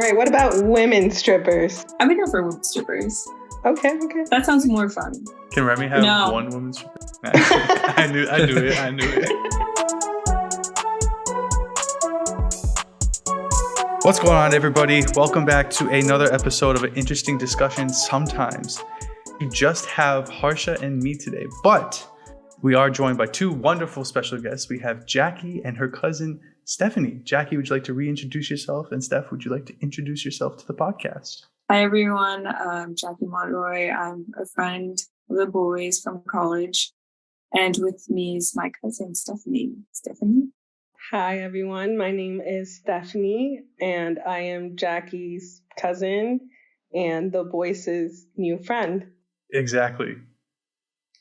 right, what about women strippers? I would go for women strippers. Okay. That sounds more fun. Can Remy have one woman stripper? I knew it. What's going on, everybody? Welcome back to another episode of An Interesting Discussion Sometimes. We just have Harsha and me today, but we are joined by two wonderful special guests. We have Jackie and her cousin, Stephanie. Jackie, would you like to reintroduce yourself? And Steph, would you like to introduce yourself to the podcast? Hi, everyone. I'm Jackie Monroy. I'm a friend of the boys from college. And with me is my cousin, Stephanie. Stephanie? Hi, everyone. My name is Stephanie, and I am Jackie's cousin and the boys' new friend. Exactly.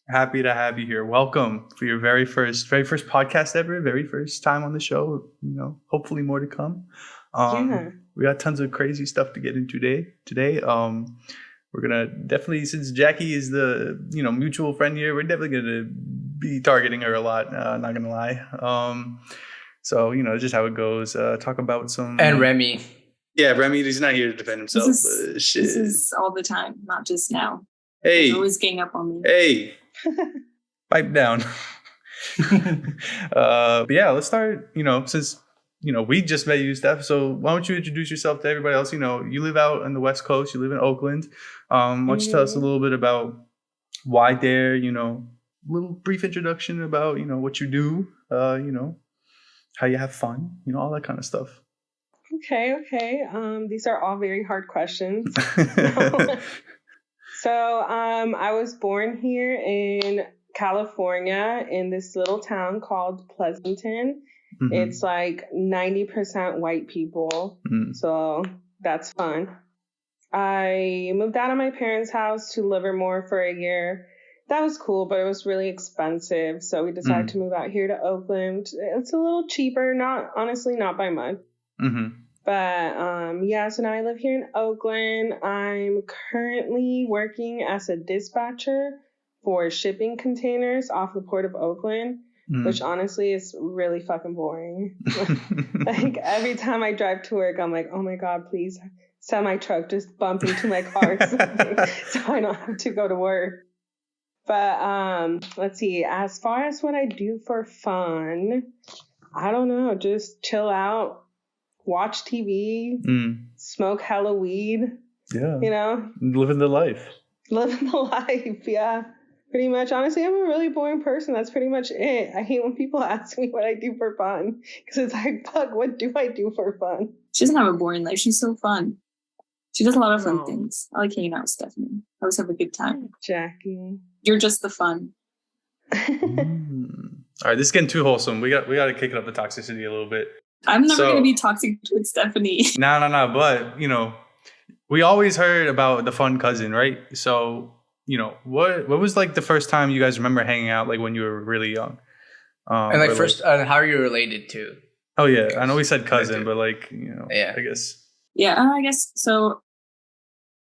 Happy to have you here. Welcome for your very first podcast ever, very first time on the show. You know, hopefully more to come. We got tons of crazy stuff to get into today. We're gonna definitely, since Jackie is the mutual friend here, we're definitely gonna be targeting her a lot. Not gonna lie. So just how it goes. Talk about some and Remy. Yeah, Remy. He's not here to defend himself. This is all the time, not just now. Hey, they always gang up on me. Hey, pipe down. But yeah, let's start. Since we just met you, Steph. So why don't you introduce yourself to everybody else? You live out on the West Coast. You live in Oakland. Why don't you tell us a little bit about why there? Little brief introduction about what you do. How you have fun. All that kind of stuff. Okay. These are all very hard questions. So I was born here in California in this little town called Pleasanton. Mm-hmm. It's like 90% white people. Mm. So that's fun. I moved out of my parents' house to Livermore for a year. That was cool, but it was really expensive. So we decided to move out here to Oakland. It's a little cheaper, not by much. Mm-hmm. But so now I live here in Oakland. I'm currently working as a dispatcher for shipping containers off the Port of Oakland, which honestly is really fucking boring. Like every time I drive to work, I'm like, oh my God, please semi truck just bump into my car so I don't have to go to work. But let's see, as far as what I do for fun, I don't know, just chill out. Watch TV, smoke hella weed. Yeah. Living the life. Yeah. Pretty much. Honestly, I'm a really boring person. That's pretty much it. I hate when people ask me what I do for fun. Because it's like, fuck, what do I do for fun? She doesn't have a boring life. She's so fun. She does a lot of fun things. I like hanging out with Stephanie. I always have a good time. Jackie. You're just the fun. All right, this is getting too wholesome. We got to kick it up the toxicity a little bit. I'm never going to be toxic with Stephanie. No. But, we always heard about the fun cousin, right? So, what was like the first time you guys remember hanging out, like when you were really young? And how are you related to? Oh, yeah. I know we said cousin, but yeah. I guess. Yeah, I guess. So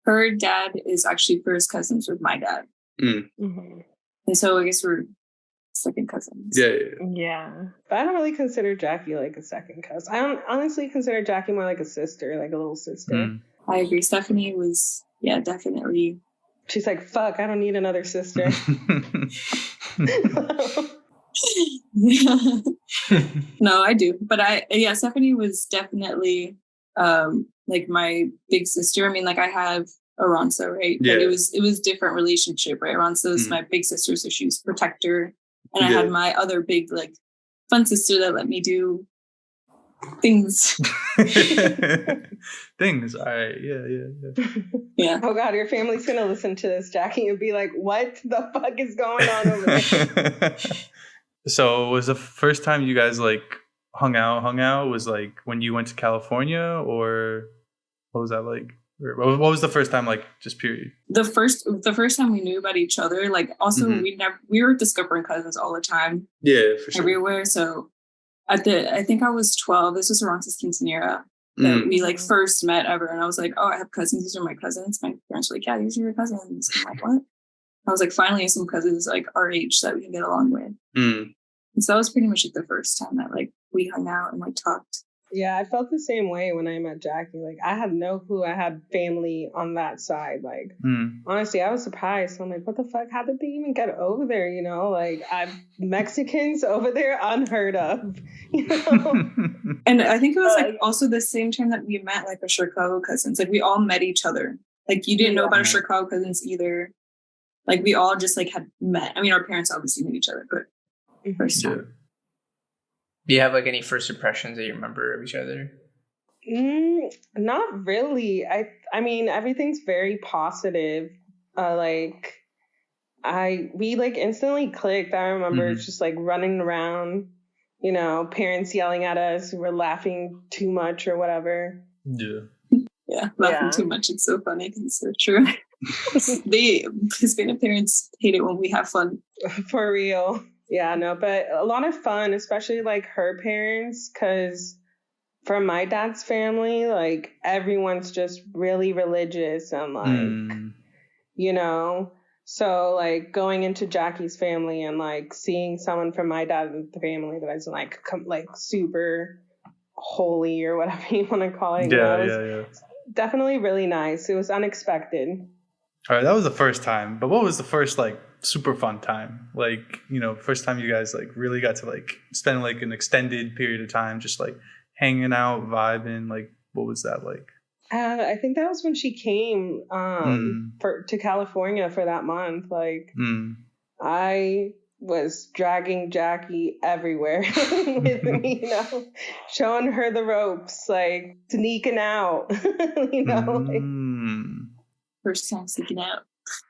her dad is actually first cousins with my dad. Mm-hmm. And so I guess we're second cousins. Yeah. But I don't really consider Jackie like a second cousin. I don't honestly consider Jackie more like a sister, like a little sister. I agree. Stephanie was, definitely. She's like, fuck, I don't need another sister. No, I do. But Stephanie was definitely like my big sister. I mean, like I have Aranza, right? Yeah. But it was different relationship, right? Aranza is my big sister, so she was protector. And I had my other big, like, fun sister that let me do things. Things. All right. Yeah. Yeah. Oh, God, your family's going to listen to this, Jackie, and be like, what the fuck is going on over there? So was the first time you guys, like, hung out was, like, when you went to California? Or what was that like? What was the first time, like, just period? The first time we knew about each other, like, also we were discovering cousins all the time. Yeah, for sure. Everywhere. So I think I was 12. This was around 16th era that we like first met ever. And I was like, oh, I have cousins. These are my cousins. My parents were like, yeah, these are your cousins. I'm like, what? I was like, finally some cousins like our age that we can get along with. And so that was pretty much like the first time that like we hung out and like talked. Yeah, I felt the same way when I met Jackie. Like, I had no clue I had family on that side. Like, honestly, I was surprised. I'm like, what the fuck? How did they even get over there? You know, like, Mexicans over there, unheard of. You know? And I think it was like also the same time that we met like our Chicago cousins. Like, we all met each other. Like, you didn't know about our Chicago cousins either. Like, we all just like had met. I mean, our parents obviously knew each other, but first time. Do you have like any first impressions that you remember of each other? Not really. I mean, everything's very positive. We like instantly clicked. I remember just like running around, you know, parents yelling at us. We were laughing too much or whatever. Yeah, laughing too much. It's so funny because it's so true. Hispanic parents hate it when we have fun. For real. Yeah, no, but a lot of fun, especially like her parents, because from my dad's family, like everyone's just really religious and like, you know, so like going into Jackie's family and like seeing someone from my dad's family that is like super holy or whatever you want to call it. Yeah. Definitely really nice. It was unexpected. All right, that was the first time. But what was the first like super fun time? Like, you know, first time you guys like really got to like spend like an extended period of time just like hanging out, vibing. Like, what was that like? I think that was when she came to California for that month. Like, I was dragging Jackie everywhere with me, you know, showing her the ropes, like sneaking out, you know. First time sneaking out.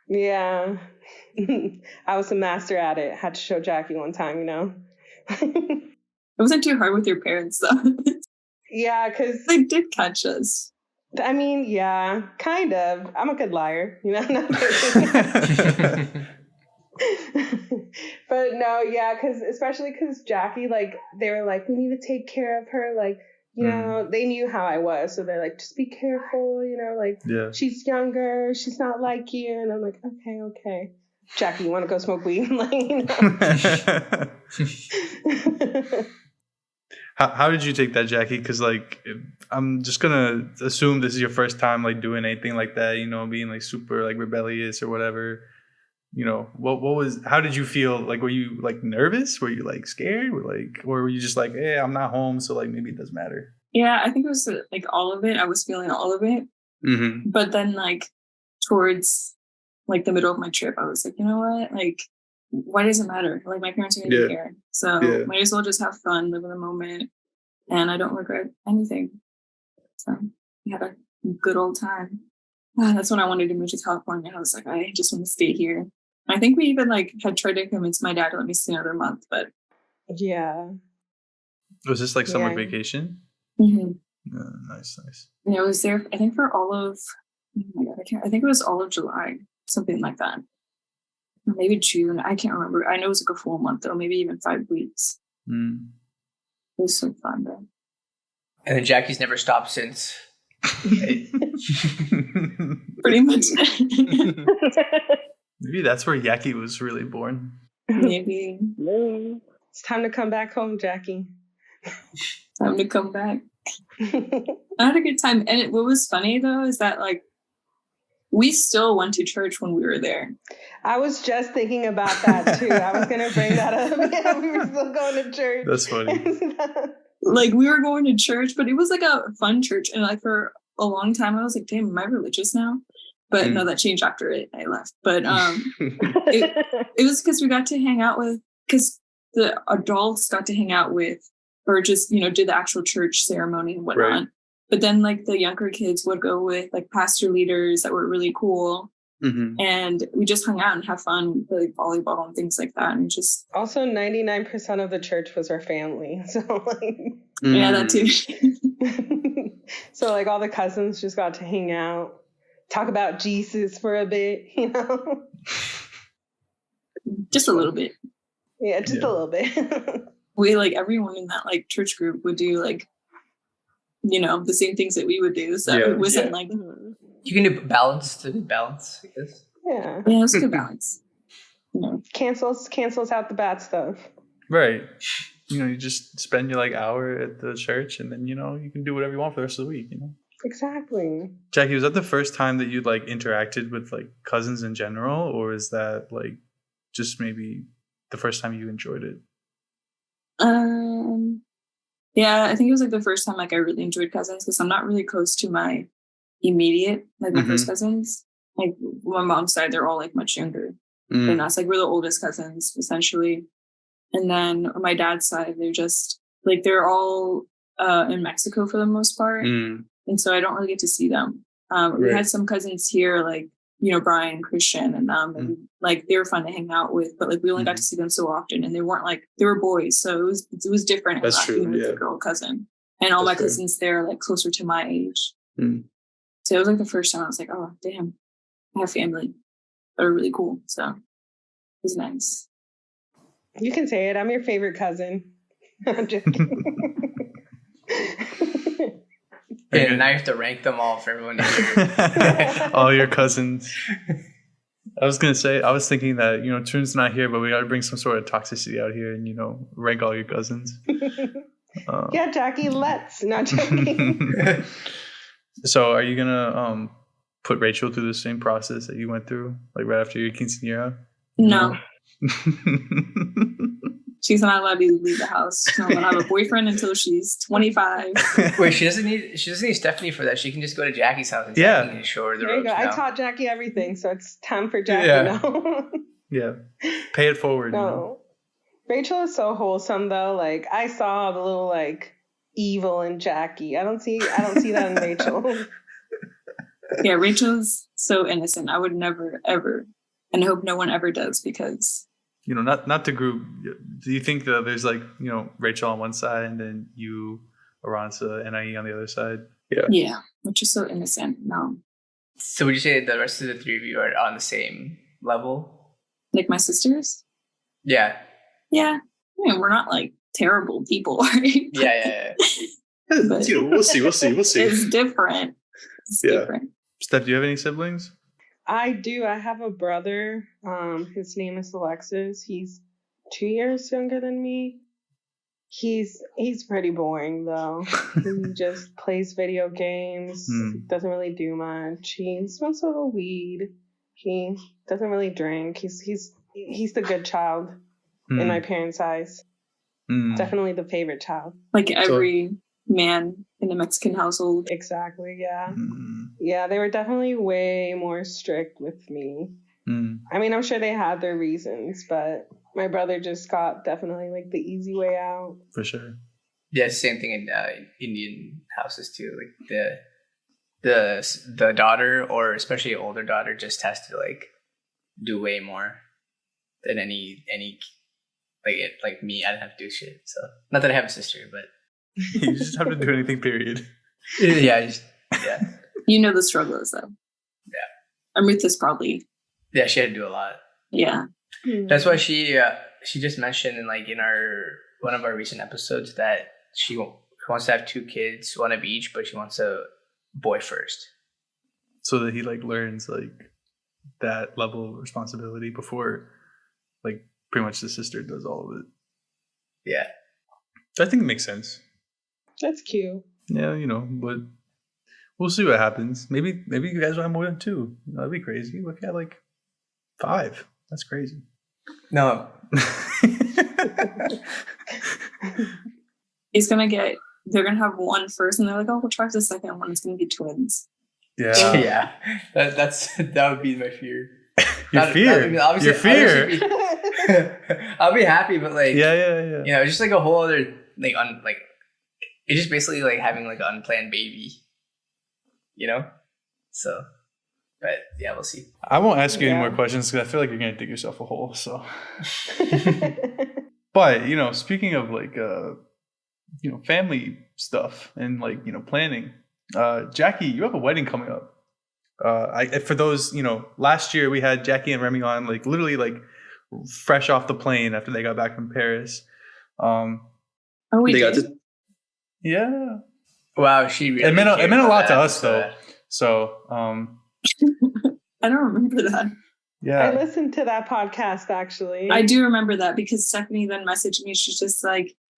Yeah. I was a master at it. Had to show Jackie one time, you know. It wasn't too hard with your parents, though. Yeah, because they did catch us. I mean, yeah, kind of. I'm a good liar, you know. But no, yeah, especially because Jackie, like, they were like, we need to take care of her, like, you know, they knew how I was, so they're like, just be careful, you know, like, she's younger, she's not like you, and I'm like, okay. Jackie, you want to go smoke weed? Like, you know. How did you take that, Jackie? Because like, I'm just gonna assume this is your first time like doing anything like that, you know, being like super like rebellious or whatever. You know, how did you feel? Like, were you like nervous? Were you like scared? Or were you just like, hey, I'm not home, so like maybe it doesn't matter? Yeah, I think it was like all of it. I was feeling all of it. But then like towards like the middle of my trip, I was like, you know what? Like, why does it matter? Like, my parents are going to be here. So might as well just have fun, live in the moment. And I don't regret anything. So we had a good old time. That's when I wanted to move to California. I was like, I just want to stay here. I think we even like had tried to convince my dad to let me stay another month, but yeah. Was this like summer vacation? Nice. Yeah, I was there, I think, for all of, oh my God, I think it was all of July, something like that. Or maybe June, I can't remember. I know it was like a full month though, maybe even 5 weeks. It was so fun though. And then Jackie's never stopped since. Pretty much. Maybe that's where Yaki was really born. Maybe. It's time to come back home, Jackie. Time to come back. I had a good time. And what was funny though is that like we still went to church when we were there. I was just thinking about that too. I was gonna bring that up. Yeah, we were still going to church. That's funny. Like, we were going to church, but it was like a fun church. And like for a long time, I was like, damn, am I religious now? But no, that changed after I left. But it was because we got to hang out with, because the adults got to hang out with, or just, you know, did the actual church ceremony and whatnot. Right. But then like the younger kids would go with like pastor leaders that were really cool. And we just hung out and have fun, play like volleyball and things like that. And just also 99% of the church was our family. So like yeah, that too. So like all the cousins just got to hang out, talk about Jesus for a bit, you know? Just a little bit. Yeah, just a little bit. We like everyone in that like church group would do like, you know, the same things that we would do. So it wasn't like you can do balance, I guess. Yeah, it's good balance. Cancels out the bad stuff. Right. you just spend your like hour at the church, and then you can do whatever you want for the rest of the week. Exactly. Jackie, was that the first time that you like interacted with like cousins in general, or is that like just maybe the first time you enjoyed it? Yeah, I think it was like the first time like I really enjoyed cousins, because I'm not really close to my immediate, like my first cousins. Like my mom's side, they're all like much younger than us. Like we're the oldest cousins essentially. And then on my dad's side, they're just like, they're all in Mexico for the most part. And so I don't really get to see them. We had some cousins here, like, Brian, Christian, and them, and like they were fun to hang out with, but like we only got to see them so often, and they weren't like, they were boys, so it was different. That's true. With a girl cousin, and all my cousins there like closer to my age. So it was like the first time I was like, oh damn, I have family that are really cool. So it was nice. You can say it. I'm your favorite cousin. I'm joking. And now you have to rank them all for everyone. All your cousins. I was thinking that, Toon's not here, but we got to bring some sort of toxicity out here and, rank all your cousins. Yeah, Jackie, let's. Not joking. So are you going to put Rachel through the same process that you went through, like right after your quinceañera? No. She's not allowed to leave the house. She's not allowed to have a boyfriend until she's 25. Wait, she doesn't need Stephanie for that. She can just go to Jackie's house and Jackie can show her the ropes. There you go. I taught Jackie everything, so it's time for Jackie now. Yeah. Pay it forward. No. Rachel is so wholesome though. Like I saw the little like evil in Jackie. I don't see that in Rachel. Yeah, Rachel's so innocent. I would never ever, and I hope no one ever does, because not to group. Do you think that there's like, Rachel on one side and then you, Aranza, and IE on the other side? Yeah, which is so innocent. No. So would you say the rest of the three of you are on the same level? Like my sisters? Yeah. Yeah. I mean, we're not like terrible people, right? Yeah. We'll see. It's different. Different. Steph, do you have any siblings? I do. I have a brother. His name is Alexis. He's 2 years younger than me. He's pretty boring though. He just plays video games. Doesn't really do much. He smokes a little weed. He doesn't really drink. He's the good child in my parents' eyes. Definitely the favorite child. Like every man in a Mexican household. Exactly, yeah. Yeah, they were definitely way more strict with me. I mean, I'm sure they had their reasons, but my brother just got definitely like the easy way out. For sure. Yeah, same thing in Indian houses too. Like the daughter, or especially older daughter, just has to like do way more than any like me. I don't have to do shit. So not that I have a sister, but you just have to do anything. Period. Yeah. You know the struggles though. Yeah. Amrita's probably. Yeah, she had to do a lot. Yeah. That's why she just mentioned in one of our recent episodes that she wants to have 2 kids, one of each, but she wants a boy first, so that he like learns like that level of responsibility before like pretty much the sister does all of it. Yeah, I think it makes sense. That's cute. Yeah, but we'll see what happens. Maybe you guys will have more than 2. That'd be crazy. Look at like 5. That's crazy. No. They're gonna have one first, and they're like, oh, we'll try the second one. It's gonna be twins. Yeah. Yeah. That would be my fear. Your fear. I'll be happy, but like, yeah. Just like a whole other like it's just basically like having like an unplanned baby, So, but yeah, we'll see. I won't ask you any more questions because I feel like you're gonna dig yourself a hole. So, but speaking of like family stuff and like planning, Jackie, you have a wedding coming up. For those last year we had Jackie and Remy on like literally like fresh off the plane after they got back from Paris. We did. Yeah. Wow, she really it meant a lot to us though. So I don't remember that. Yeah, I listened to that podcast actually. I do remember that because Stephanie then messaged me. She's just like,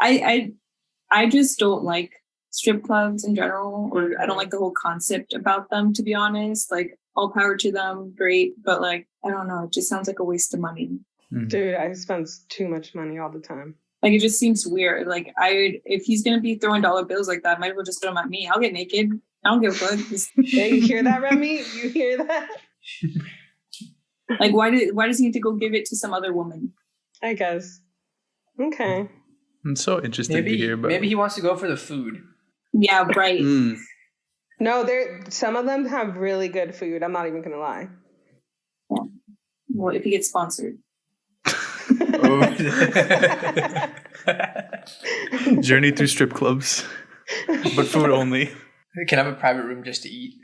I I just don't like strip clubs in general, or I don't like the whole concept about them, to be honest. Like, all power to them, great, but like, I don't know, it just sounds like a waste of money. Dude, I spend too much money all the time. Like, it just seems weird. Like, if he's gonna be throwing dollar bills like that, might as well just throw them at me. I'll get naked. I don't give a fuck. Yeah, you hear that, Remy? You hear that? Like, why does he need to go give it to some other woman? I guess. Okay. It's so interesting to hear. But maybe he wants to go for the food. Yeah, right. No, some of them have really good food. I'm not even gonna lie. Yeah. Well, if he gets sponsored. Journey through strip clubs, but food only. Can I have a private room just to eat?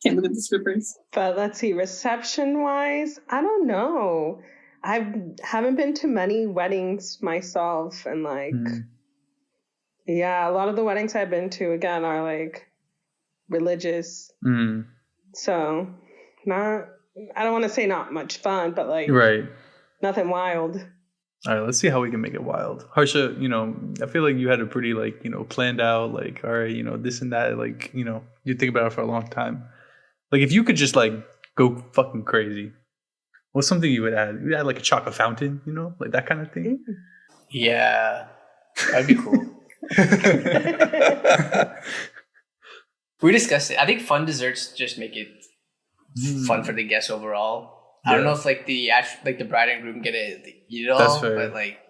Can't look at the strippers. But let's see, reception wise, I don't know. I haven't been to many weddings myself, and like, yeah, a lot of the weddings I've been to again are like religious. So I don't want to say not much fun, but like, right, nothing wild. All right, let's see how we can make it wild. Harsha, I feel like you had a pretty planned out, like, all right, this and that, like, you think about it for a long time. Like, if you could just like go fucking crazy, what's something you would add? You add like a chocolate fountain, like that kind of thing. Yeah, that'd be cool. We discussed it. I think fun desserts just make it fun for the guests overall. I don't know if like the bride and groom get to eat it all. That's fair. But like,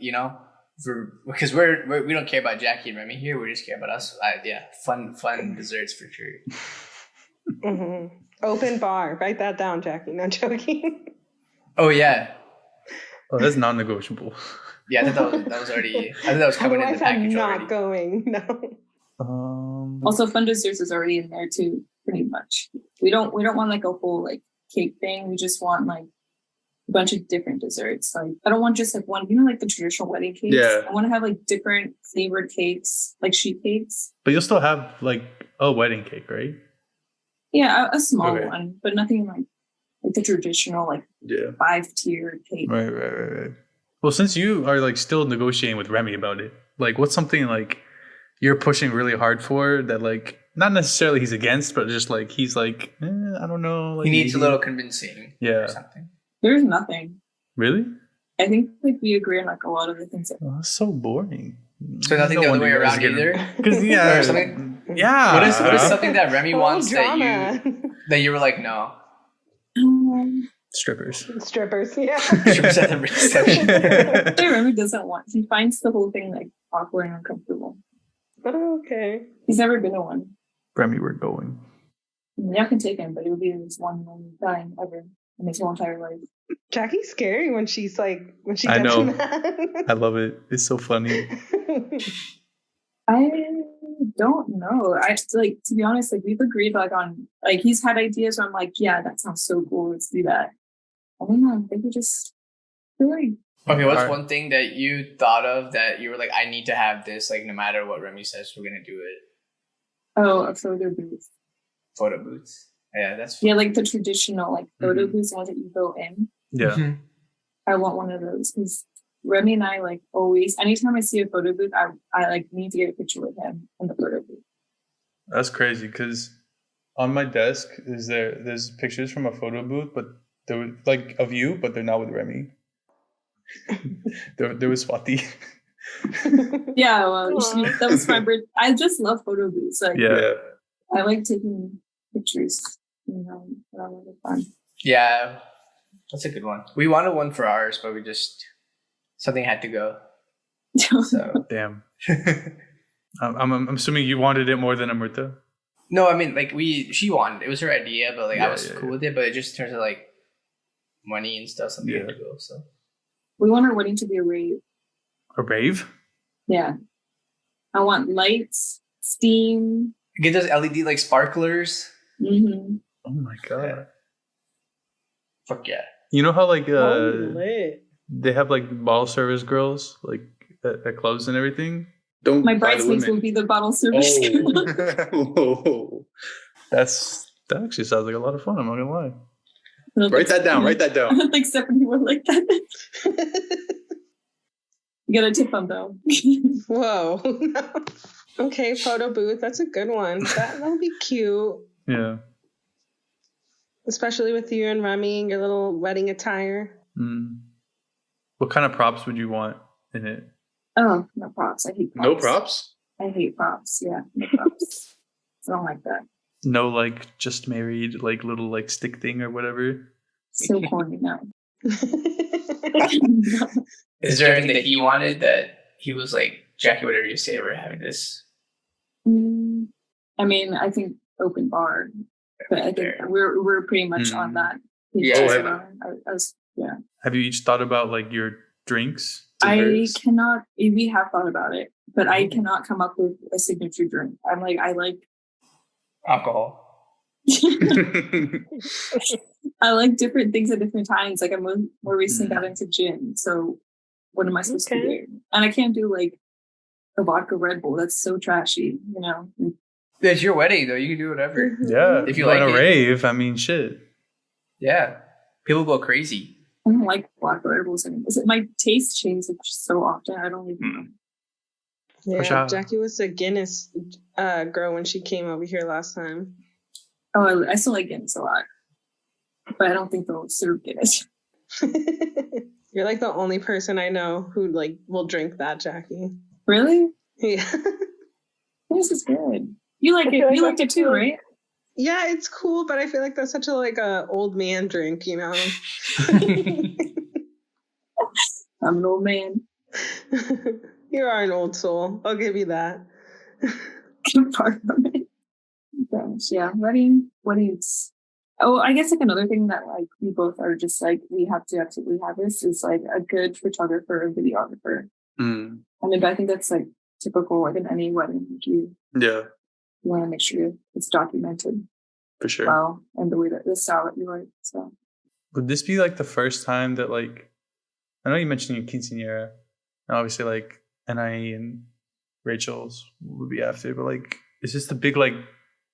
because we don't care about Jackie and Remy here. We just care about us. Fun desserts for sure. Mm-hmm. Open bar. Write that down, Jackie. Not joking. Oh yeah. Oh, that's non-negotiable. Yeah, I thought that was already. I thought that was coming in the package I'm already. not going. No. Also, fun desserts is already in there too, pretty much. We don't want like a whole like cake thing. We just want like a bunch of different desserts. Like, I don't want just like one, like the traditional wedding cakes. Yeah. I want to have like different flavored cakes, like sheet cakes. But you'll still have like a wedding cake, right? Yeah, a small one, but nothing like the traditional 5-tier cake. Right. Well, since you are like still negotiating with Remy about it, like what's something like you're pushing really hard for that like not necessarily he's against, but just like he's like, I don't know. Like, he needs a little convincing. Yeah. Or something. There's nothing. Really? I think like we agree on like a lot of the things. That's so boring. So nothing the other way around either? Because or something. Yeah. What is something that Remy wants that you were like, no? Strippers. Yeah. Strippers at the reception. Remy doesn't want. He finds the whole thing like awkward and uncomfortable. Oh, okay. He's never been to one. Remy, we're going. Yeah, I can take him, but it would be his one time ever in his whole entire life. Jackie's scary when she gets I know. mad. I love it. It's so funny. I don't know. I like, to be honest, like we've agreed like on like he's had ideas where I'm like, yeah, that sounds so cool. Let's do that. I don't know. Maybe just really. Okay, what's one thing that you thought of that you were like, I need to have this, like no matter what Remy says, we're gonna do it? Oh, a photo booth. Photo booths. Yeah, that's fun. Yeah, like the traditional like photo booths, the ones that you go in. Yeah. Mm-hmm. I want one of those because Remy and I like always, anytime I see a photo booth, I like need to get a picture with him in the photo booth. That's crazy because on my desk there's pictures from a photo booth, but they're like of you, but they're not with Remy. there was Swati. Yeah, well, that was my birthday. I just love photo booths. Like, yeah. I like taking pictures. They're really fun. Yeah, that's a good one. We wanted one for ours, but something had to go. So damn. I'm assuming you wanted it more than Amrita. No, I mean like she wanted it. Was her idea, but like I was cool with it. But it just turns out like money and stuff. Something had to go. So we want our wedding to be a rave. A rave? Yeah. I want lights, steam. Get those LED like sparklers. Mm-hmm. Oh my god. Yeah. Fuck yeah. You know how like they have like bottle service girls like at clubs and everything? My bridesmaids will be the bottle service girl. That actually sounds like a lot of fun, I'm not gonna lie. Write that down. I don't think Stephanie would like that. You gotta tip them though. Whoa. Okay, photo booth. That's a good one. That'll be cute. Yeah. Especially with you and Remy and your little wedding attire. What kind of props would you want in it? Oh, no props. I hate props. No props? I hate props. Yeah, no props. I don't like that. No, like, just married, like, little, like, stick thing or whatever? So corny, no. Is there anything that he wanted that he was like, Jackie, whatever you say, we're having this? I mean, I think open bar, but I think we're pretty much on that. Yeah. Yeah. Have you each thought about like your drinks? I cannot. We have thought about it, but I cannot come up with a signature drink. I like alcohol. I like different things at different times. Like I more recently got into gin. So what am I supposed to do? And I can't do like a vodka Red Bull. That's so trashy, you know. It's your wedding though. You can do whatever. Yeah. If you like a rave, I mean, shit. Yeah. People go crazy. I don't like vodka Red Bulls anymore. My taste changes so often. I don't even know. Yeah, Jackie was a Guinness girl when she came over here last time. Oh, I still like Guinness a lot, but I don't think they'll serve Guinness. You're like the only person I know who like will drink that, Jackie. Really? Yeah. Guinness is good. You like it? You liked it too, right? Yeah, it's cool, but I feel like that's such a like a old man drink, you know. I'm an old man. You are an old soul. I'll give you that. Apart from it. Gosh, yeah, weddings. Oh, I guess like another thing that like we both are just like we have to absolutely have this is like a good photographer or videographer. I mean, I think that's like typical like in any wedding. You want to make sure it's documented for sure. Well, and the style that you like. So, would this be like the first time that like I know you mentioned your quinceañera, and obviously like NIE and Rachel's would be after, but like, is this the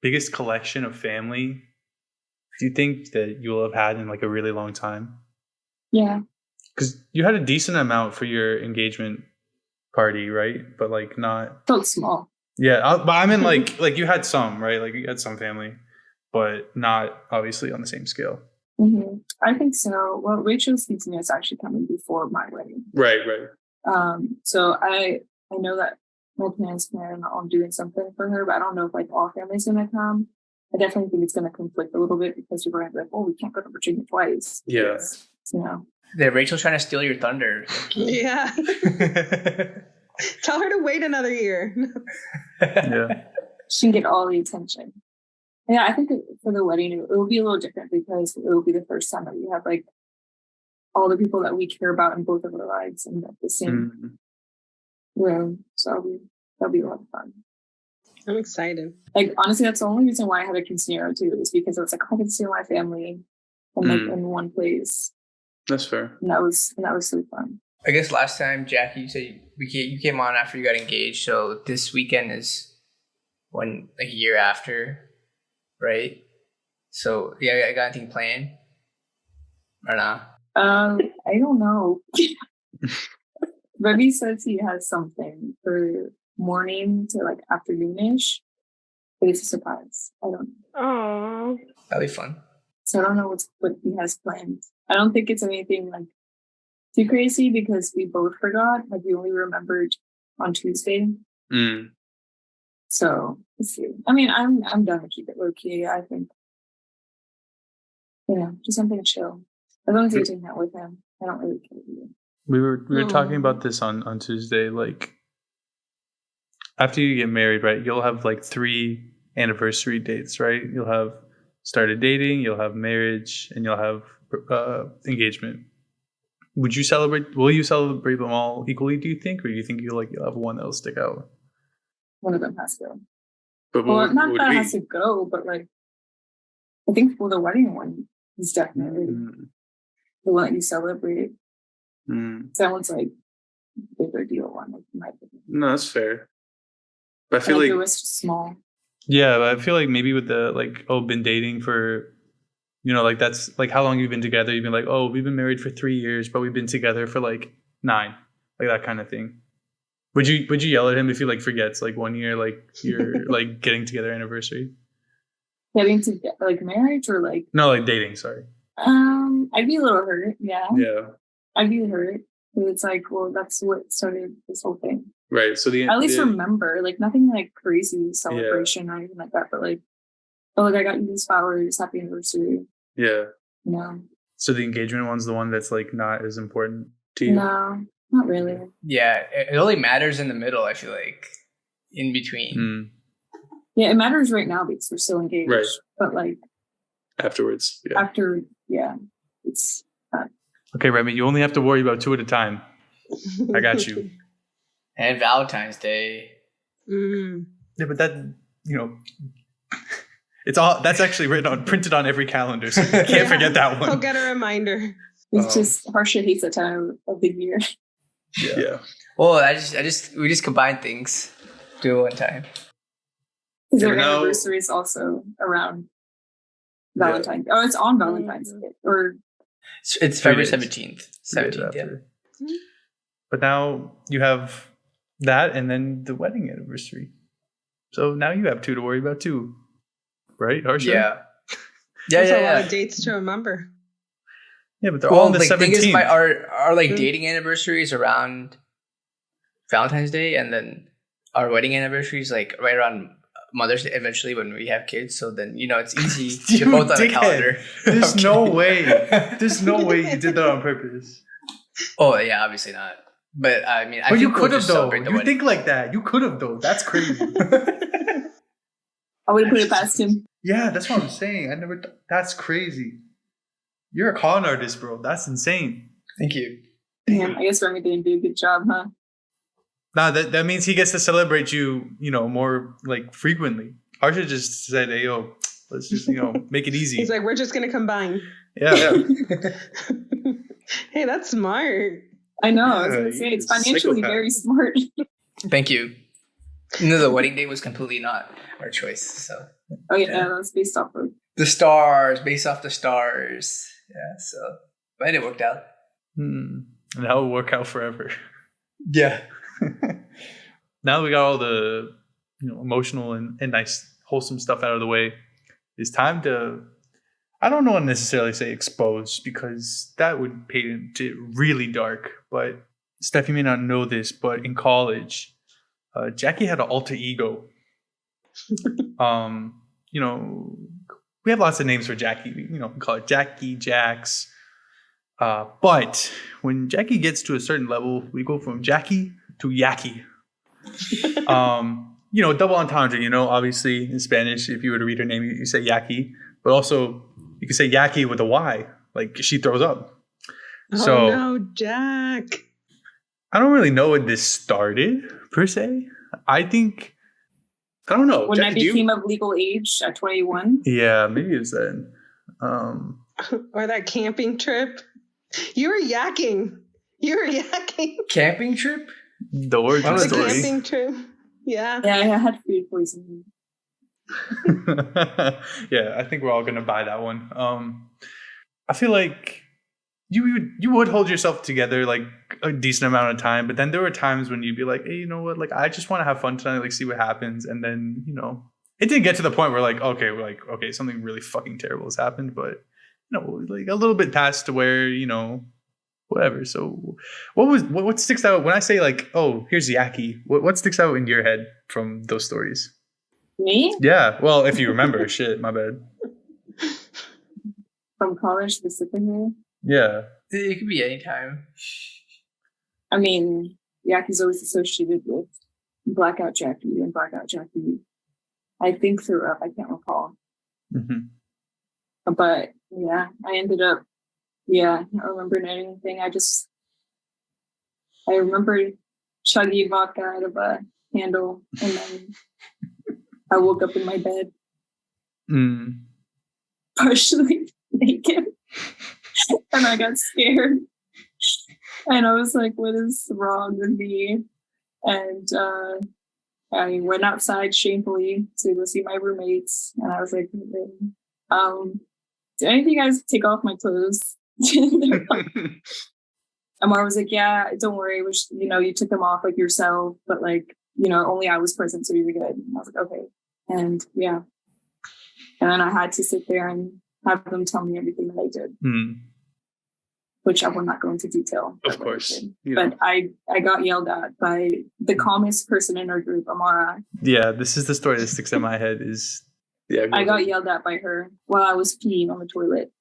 biggest collection of family? Do you think that you will have had in like a really long time? Yeah, because you had a decent amount for your engagement party, right? But like not felt small. Yeah, but I mean like you had some, right? Like you had some family, but not obviously on the same scale. Mm-hmm. I think so. Well, Rachel's quinceañera is actually coming before my wedding. Right. So I know that my parents plan on doing something for her, but I don't know if like all families gonna come. I definitely think it's gonna conflict a little bit because people are gonna be like, "Oh, we can't go to Virginia twice." Yeah. You know. Yeah, Rachel's trying to steal your thunder. Yeah. Tell her to wait another year. Yeah. She can get all the attention. Yeah, I think for the wedding, it will be a little different because it will be the first time that we have like all the people that we care about in both of our lives and at the same room. So that'll be a lot of fun. I'm excited. Like honestly, that's the only reason why I had a quinceañera too, is because I was like, I can see my family in one place. That's fair. And that was so fun. I guess last time, Jackie, you said you came on after you got engaged. So this weekend is a year after, right? So yeah, I got anything planned or not? I don't know. Remy says he has something for morning to like afternoonish, but it's a surprise. I don't know. Aww. That'll be fun. So I don't know what he has planned. I don't think it's anything like too crazy because we both forgot. Like we only remembered on Tuesday. So let's see. I mean, I'm done to keep it low key. I think, just something chill. As long as you're doing that with him, I don't really care. We were talking about this on Tuesday. Like after you get married, right? You'll have like 3 anniversary dates, right? You'll have started dating, you'll have marriage, and you'll have engagement. Will you celebrate them all equally, do you think? Or do you think you'll have one that'll stick out? One of them has to go. But not that it has to go, but like I think for the wedding one is definitely the one that you celebrate. That one's like a bigger deal one, like in my opinion. No, that's fair. But I feel like the rest is small. Yeah, but I feel like maybe with the been dating for that's like how long you've been together. You've been like, we've been married for 3 years, but we've been together for like 9. like that kind of thing. Would you yell at him if he like forgets like 1 year, like your like getting together anniversary? Getting to like marriage or like no, like dating. Sorry. I'd be a little hurt. Yeah. Yeah. I'd be hurt. It's like, well, that's what started this whole thing. Right. So at least remember, like nothing like crazy celebration or anything like that, but like, oh, like I got you these flowers, happy anniversary. Yeah. No. So the engagement one's the one that's like not as important to you? No, not really. Yeah, it only matters in the middle, I feel like. In between. Yeah, it matters right now because we're still engaged. Right. But like afterwards. Yeah. After, it's okay, Remy, you only have to worry about 2 at a time. I got you. And Valentine's Day. Yeah, but that, you know, it's all that's actually printed on every calendar, so you can't forget that one. I'll get a reminder. It's just Harsha hates that time of the year. Yeah. Well, we just combine things. Do it one time. Because their anniversary is also around Valentine's. Yeah. Oh, it's on Valentine's Day, or it's February 17th. 17th, yeah. But now you have that, and then the wedding anniversary. So now you have 2 to worry about too, right, Harsha? Yeah. That's a lot of dates to remember. Yeah, but they're all on the 17th. The thing is, our like dating anniversary is around Valentine's Day, and then our wedding anniversary is like right around Mother's Day eventually when we have kids. So then, you know, it's easy to both on the calendar. There's no way. There's no way you did that on purpose. Oh, yeah, obviously not. But I mean, but you could have though. You think like that. You could have though. That's crazy. I would put it past him. Yeah, that's what I'm saying. That's crazy. You're a con artist, bro. That's insane. Thank you. Damn, I guess Remy didn't do a good job, huh? Nah, that means he gets to celebrate you, you know, more like frequently. Harsha just said, "Hey, yo, let's just, you know, make it easy." He's like, "We're just gonna combine." Yeah. Hey, that's smart. I know. I was gonna say it's financially very smart. Thank you. No, the wedding day was completely not our choice. So. Oh yeah, that was based off of the stars, based off the stars. Yeah, so but it worked out. And that will work out forever. Yeah. Now that we got all the, you know, emotional and nice, wholesome stuff out of the way, it's time to, I don't want to necessarily say expose because that would paint it really dark. But Steph, you may not know this, but in college, Jackie had an alter ego. You know, we have lots of names for Jackie. You know, we call it Jackie, Jax. But when Jackie gets to a certain level, we go from Jackie to Yaki. You know, double entendre, you know, obviously in Spanish, if you were to read her name, you say Yaki. But also, you can say Yaki with a Y, like she throws up. Oh no, Jack. I don't really know when this started, per se. I don't know. When I became of legal age at 21? Yeah, maybe it's then. Or that camping trip. You were yakking. Camping trip? The origin story. The camping trip. Yeah. Yeah, I had food poisoning. Yeah, I think we're all gonna buy that one. I feel like you would hold yourself together like a decent amount of time, but then there were times when you'd be like, hey, you know what, like I just want to have fun tonight, like see what happens. And then, you know, it didn't get to the point where okay, something really fucking terrible has happened, but you know, like a little bit past to where, you know, whatever. So what sticks out when I say like, oh, here's Yaki, what sticks out in your head from those stories? Me? Yeah, well, if you remember. Shit, my bad. From college specifically? Yeah. It could be any time. I mean, Yaki's always associated with Blackout Jackie and Blackout Jackie. I think threw up. I can't recall. Mm-hmm. But yeah, I ended up, not remembering anything. I remember chugging vodka out of a handle, and then I woke up in my bed, partially naked, and I got scared. And I was like, what is wrong with me? And I went outside shamefully to go see my roommates, and I was like, do any of you guys take off my clothes? Amara was like, yeah, don't worry, which, you took them off like yourself, but like, only I was present, so you were good. And I was like, okay. And yeah. And then I had to sit there and have them tell me everything that I did. Which I will not go into detail. Of course. But I got yelled at by the calmest person in our group, Amara. Yeah, this is the story that sticks in my head is... Yeah, I got yelled at by her while I was peeing on the toilet.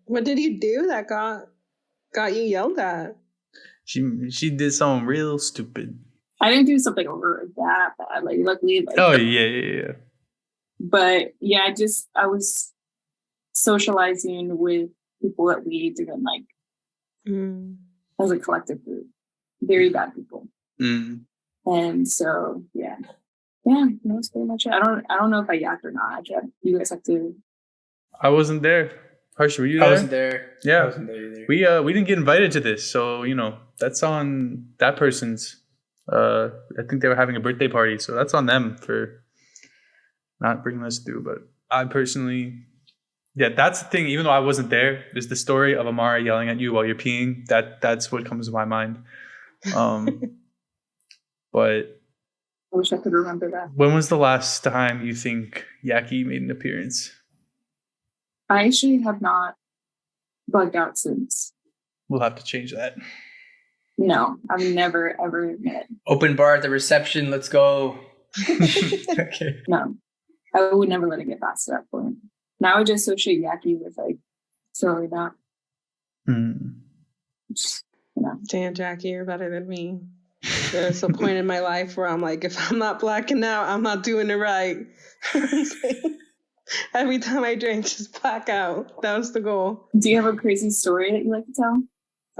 What did you do that got you yelled at? She did something real stupid. I didn't do something over that bad. Like, luckily. Like, oh, yeah. But yeah, I was socializing with people that we didn't like as a collective group. Very bad people. And so, yeah, that's pretty much it. I don't know if I yacked or not. You guys have to. I wasn't there. Harsh, were you there? I wasn't there. Yeah. I wasn't there either. We didn't get invited to this, so that's on that person's. I think they were having a birthday party, so that's on them for not bringing us through. But I personally, that's the thing. Even though I wasn't there, is the story of Amara yelling at you while you're peeing. That's what comes to my mind. But I wish I could remember that. When was the last time you think Yaki made an appearance? I actually have not bugged out since. We'll have to change that. No, I've never, ever met. Open bar at the reception. Let's go. Okay. No, I would never let it get past that point. Now I just associate Yaki with like totally that. Damn, Jackie, you're better than me. There's a point in my life where I'm like, if I'm not blacking out, I'm not doing it right. Every time I drink, just black out. That was the goal. Do you have a crazy story that you like to tell?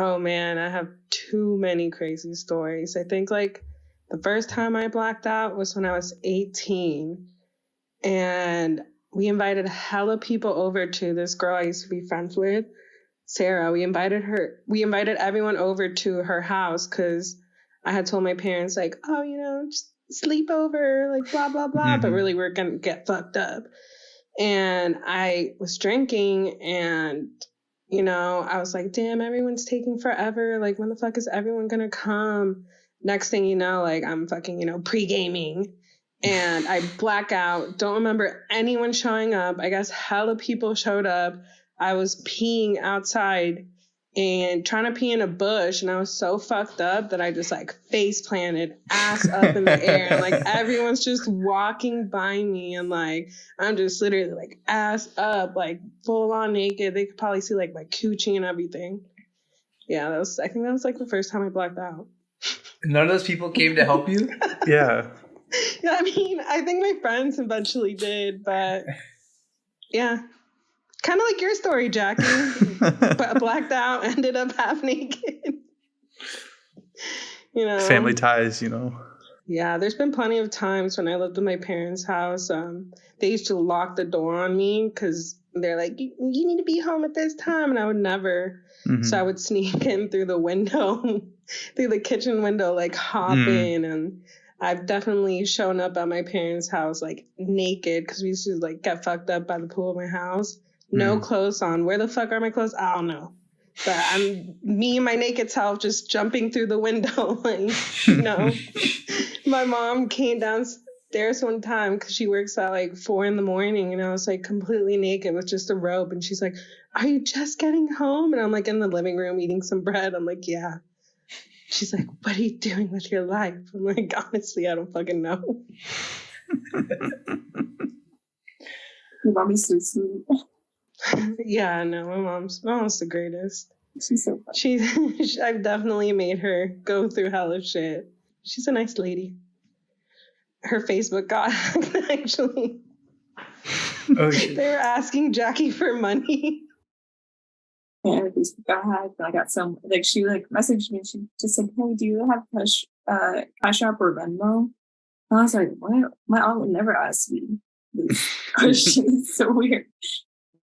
Oh man, I have too many crazy stories. I think like the first time I blacked out was when I was 18. And we invited hella people over to this girl I used to be friends with, Sarah. We invited everyone over to her house because I had told my parents like, oh, just sleep over, like blah, blah, blah. But really we're going to get fucked up. And I was drinking and, I was like, damn, everyone's taking forever. Like, when the fuck is everyone going to come? Next thing you know, like I'm fucking, pre-gaming. And I black out. Don't remember anyone showing up. I guess hella people showed up. I was peeing outside and trying to pee in a bush. And I was so fucked up that I just like face planted, ass up in the air. And like everyone's just walking by me. And like, I'm just literally like ass up, like full on naked. They could probably see like my coochie and everything. Yeah, I think that was like the first time I blacked out. None of those people came to help you? Yeah. Yeah, I mean, I think my friends eventually did, but yeah. Kind of like your story, Jackie. But blacked out, ended up half naked. Family ties, Yeah, there's been plenty of times when I lived in my parents' house. They used to lock the door on me because they're like, you need to be home at this time. And I would never. So I would sneak in through the window, through the kitchen window, like hop in. And I've definitely shown up at my parents' house like naked because we used to like get fucked up by the pool of my house. No clothes on. Where the fuck are my clothes? I don't know. But me and my naked self just jumping through the window. Like, My mom came downstairs one time because she works at like 4 a.m. and I was like completely naked with just a robe. And she's like, are you just getting home? And I'm like in the living room eating some bread. I'm like, yeah. She's like, what are you doing with your life? I'm like, honestly, I don't fucking know. Your mom is so sweet. Yeah, no, my mom's the greatest. She's so fun. I've definitely made her go through hell of shit. She's a nice lady. Her Facebook got hacked, actually. Oh, shit. They were asking Jackie for money. Yeah, her Facebook got hacked, and I got some, like, she, like, messaged me, and she just said, hey, do you have Cash App or Venmo? And I was like, what? My aunt would never ask me this question. It's so weird.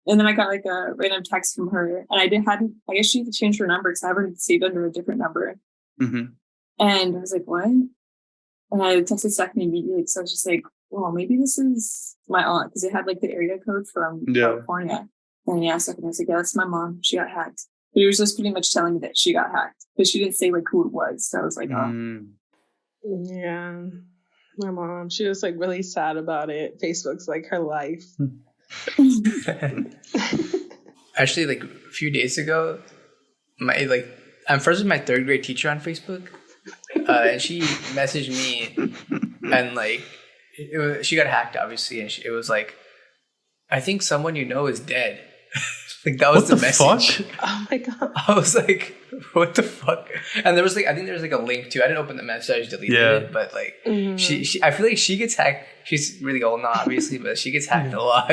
And then I got like a random text from her, and I guess she changed her number because I have her saved under a different number. And I was like, what? And I texted Stephanie immediately, so I was just like, well, maybe this is my aunt, because it had like the area code from California. And yeah, Stephanie was like, yeah, that's my mom. She got hacked. But he was just pretty much telling me that she got hacked, but she didn't say like who it was. So I was like, oh. Yeah. My mom, she was like really sad about it. Facebook's like her life. Actually, like a few days ago, I'm friends with my 3rd grade teacher on Facebook, and she messaged me, and like she got hacked obviously, and it was like, I think someone you know is dead. Like that was the message. Fuck? Oh my god! I was like, what the fuck? And there was like, I think there's like a link too. I didn't open the message, I just deleted it. But like, she, I feel like she gets hacked. She's really old now, obviously, but she gets hacked a lot.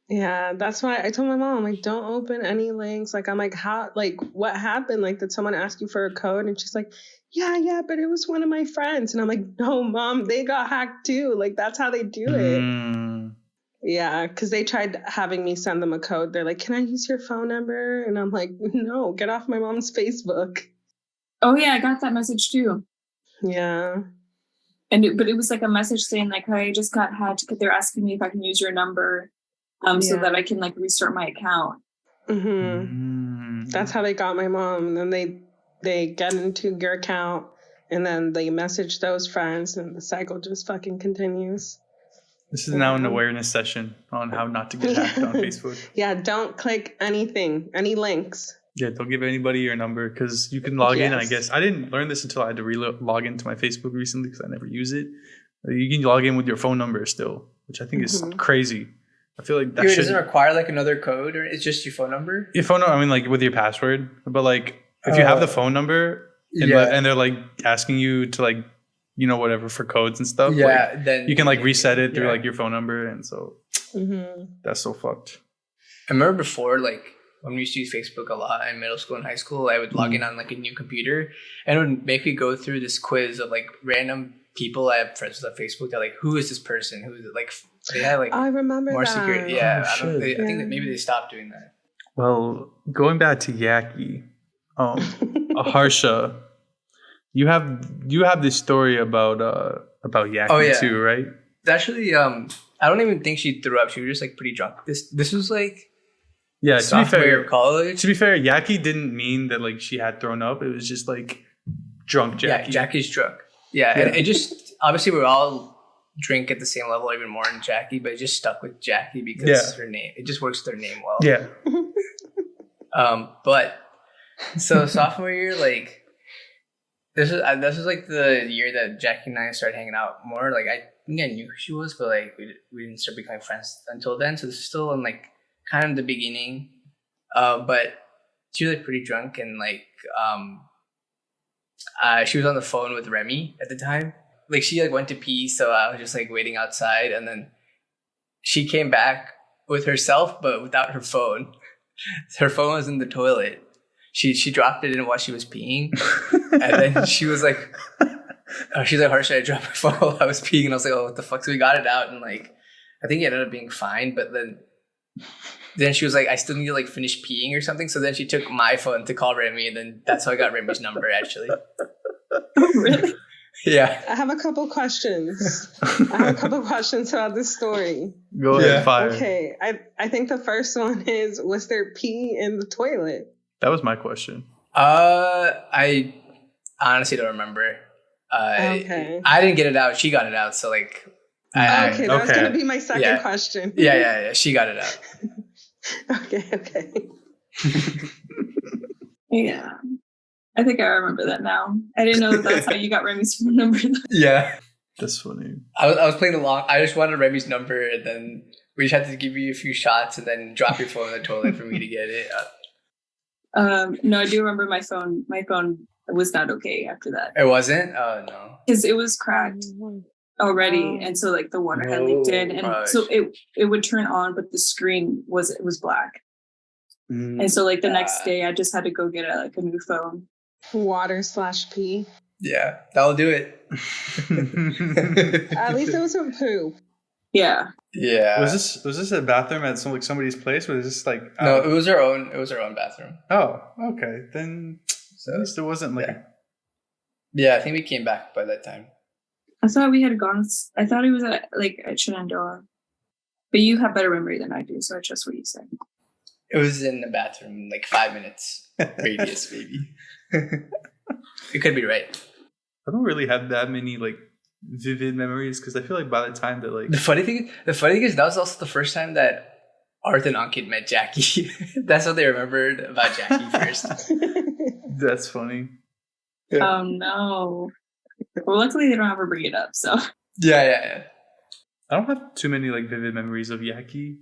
Yeah, that's why I told my mom, like, don't open any links. Like, I'm like, how? Like, what happened? Like, did someone ask you for a code? And she's like, yeah, but it was one of my friends. And I'm like, no, mom, they got hacked too. Like, that's how they do it. Yeah, because they tried having me send them a code. They're like, can I use your phone number? And I'm like, no, get off my mom's Facebook. Oh, yeah, I got that message too. Yeah. But it was like a message saying like, hey, I just got hacked. They're asking me if I can use your number so that I can like restart my account. That's how they got my mom. And then they get into your account and then they message those friends and the cycle just fucking continues. This is now an awareness session on how not to get hacked on Facebook. Yeah, don't click anything, any links. Yeah, don't give anybody your number because you can log in. I guess I didn't learn this until I had to log into my Facebook recently because I never use it. You can log in with your phone number still, which I think is crazy. I feel like that does it require like another code or it's just your phone number? Your phone number, I mean like with your password. But like if you have the phone number and they're like asking you to like, you know, whatever for codes and stuff. Yeah, like, then you can like reset it through like your phone number. And so that's so fucked. I remember before, like when we used to use Facebook a lot in middle school and high school, I would log in on like a new computer and it would make me go through this quiz of like random people I have friends with on Facebook. They're like, who is this person? Who is it? Like they had like I remember more that. security. Yeah, I think that maybe they stopped doing that. Well, going back to Yaki, Harsha, you have this story about Yaki too, right? Actually, I don't even think she threw up. She was just like pretty drunk. This was like sophomore year of college. To be fair, Yaki didn't mean that like she had thrown up. It was just like drunk Jackie. Yeah, Jackie's drunk. Yeah, and it just obviously we all drink at the same level, even more than Jackie, but it just stuck with Jackie because her name. It just works with her name well. Yeah. But so sophomore year, like this was like the year that Jackie and I started hanging out more. Like I think I knew who she was, but like we didn't start becoming friends until then. So this is still in like kind of the beginning. But she was like pretty drunk and like she was on the phone with Remy at the time. Like she like went to pee, so I was just like waiting outside, and then she came back with herself, but without her phone. Her phone was in the toilet. She dropped it in while she was peeing, and then she was like, she's like, Harsha, I dropped my phone while I was peeing, and I was like, oh, what the fuck? So we got it out, and like, I think it ended up being fine, but then she was like, I still need to like finish peeing or something. So then she took my phone to call Remy, and then that's how I got Remy's number actually. Oh, really? Yeah. I have a couple questions. About this story. Go ahead, fire. Okay, I think the first one is, was there pee in the toilet? That was my question. I honestly don't remember. Okay. I didn't get it out. She got it out. So like, that was gonna be my second question. Yeah. She got it out. Okay. Yeah. I think I remember that now. I didn't know that's how you got Remy's phone number. Yeah. That's funny. I was playing along. I just wanted Remy's number, and then we just had to give you a few shots and then drop your phone in the toilet for me to get it. No, I do remember my phone. My phone was not okay after that. It wasn't? Oh, no. Because it was cracked already. And so like the water had leaked in. And so it would turn on, but the screen was black. And so like the next day I just had to go get a new phone. Water/pee. Yeah, that'll do it. At least it wasn't poo. Yeah. Yeah. Was this a bathroom at somebody's place? Or was this like No, it was our own bathroom. Oh, okay. Then at least it wasn't like Yeah, I think we came back by that time. I thought we had gone. I thought it was at Shenandoah. But you have better memory than I do, so I trust what you say. It was in the bathroom, like 5 minutes radius, maybe. You could be right. I don't really have that many like vivid memories because I feel like by the time that like the funny thing is that was also the first time that Arth and Ankit met Jackie. That's what they remembered about Jackie first. That's funny. Yeah. Oh no. Well, luckily they don't ever bring it up, so. Yeah. I don't have too many like vivid memories of Yaki,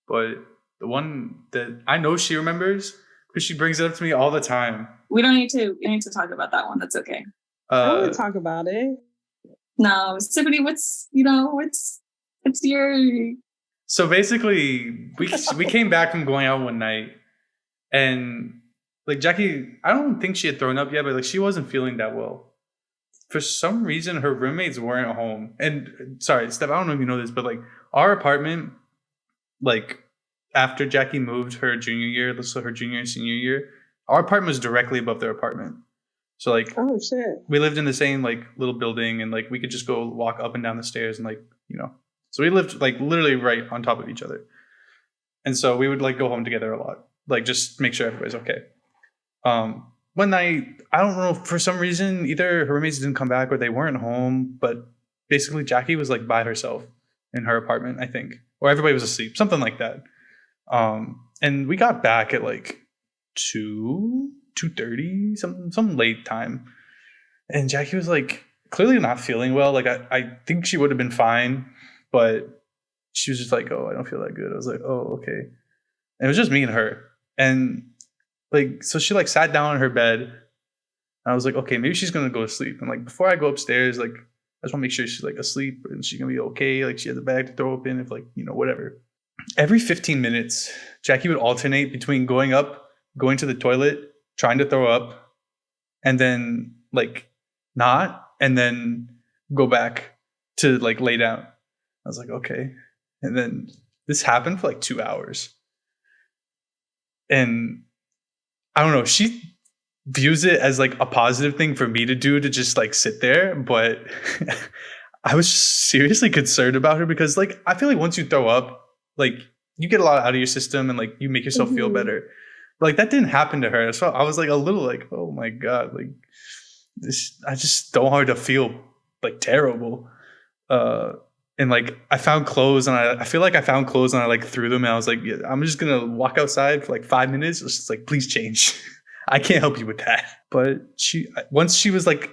but the one that I know she remembers because she brings it up to me all the time. We need to talk about that one. That's okay. I want to talk about it. No, Tiffany, what's your... So basically, we came back from going out one night, and like Jackie, I don't think she had thrown up yet, but like she wasn't feeling that well. For some reason, her roommates weren't home. And sorry, Steph, I don't know if you know this, but like our apartment, like after Jackie moved her junior year, so her junior and senior year, our apartment was directly above their apartment. So like, oh shit, we lived in the same like little building, and like we could just go walk up and down the stairs, and like so we lived like literally right on top of each other. And so we would like go home together a lot, like just make sure everybody's okay. One night, I don't know, for some reason, either her roommates didn't come back or they weren't home, but basically Jackie was like by herself in her apartment, I think, or everybody was asleep, something like that. And we got back at like 2:30, some late time, and Jackie was like clearly not feeling well. Like I think she would have been fine, but she was just like, oh, I don't feel that good. I was like, oh, okay. And it was just me and her, and like so she like sat down on her bed. I was like, okay, maybe she's gonna go to sleep. And like before I go upstairs, like I just want to make sure she's like asleep and she's gonna be okay. Like she has a bag to throw up in, if like whatever. Every 15 minutes, Jackie would alternate between going up, going to the toilet, trying to throw up, and then like not, and then go back to like lay down. I was like, okay. And then this happened for like 2 hours. And I don't know, she views it as like a positive thing for me to do, to just like sit there. But I was seriously concerned about her because like, I feel like once you throw up, like you get a lot out of your system and like you make yourself feel better. But like that didn't happen to her. So I was like a little like, oh my God, like this, I just don't want her to feel like terrible. And like I found clothes, and I feel like I found clothes and I like threw them, and I was like, yeah, I'm just gonna walk outside for like 5 minutes. It's just like, please change. I can't help you with that. But once she was like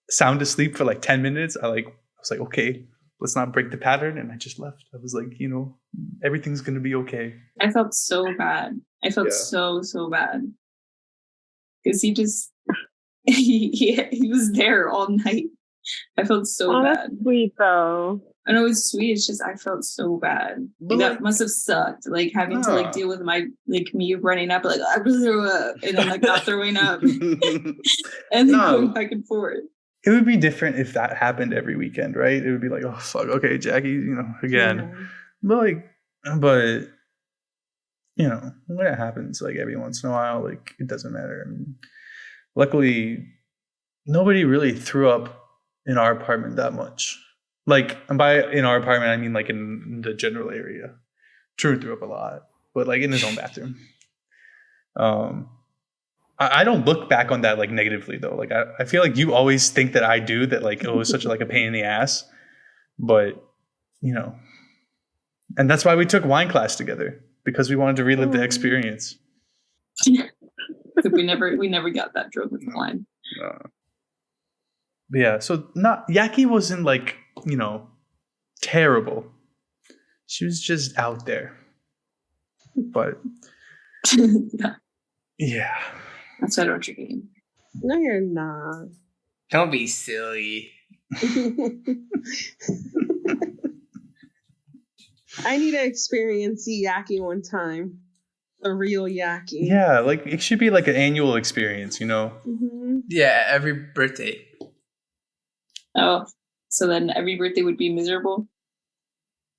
sound asleep for like 10 minutes, I was like, okay, let's not break the pattern. And I just left. I was like, everything's gonna be okay. I felt so bad. I felt so bad because he just he was there all night. I felt so bad. That's sweet though. I know it's sweet. It's just I felt so bad. Like, that must have sucked. Like having to like deal with my like me running up like I threw up and then like not throwing up and then going back and forth. It would be different if that happened every weekend, right? It would be like, oh fuck, okay, Jackie, again. Yeah. But when it happens like every once in a while, like it doesn't matter. I mean, luckily, nobody really threw up in our apartment that much. Like, and by in our apartment, I mean like in the general area. True threw up a lot, but like in his own bathroom. I don't look back on that like negatively though. Like I feel like you always think that I do, that like it was such like a pain in the ass, but and that's why we took wine class together, because we wanted to relive the experience. we never got that drunk with wine. Yeah, so Yaki wasn't like terrible. She was just out there, but yeah. That's why I don't drink anymore. No, you're not. Don't be silly. I need to experience the Yaki one time. The real Yaki. Yeah, like it should be like an annual experience, Mm-hmm. Yeah, every birthday. Oh, so then every birthday would be miserable?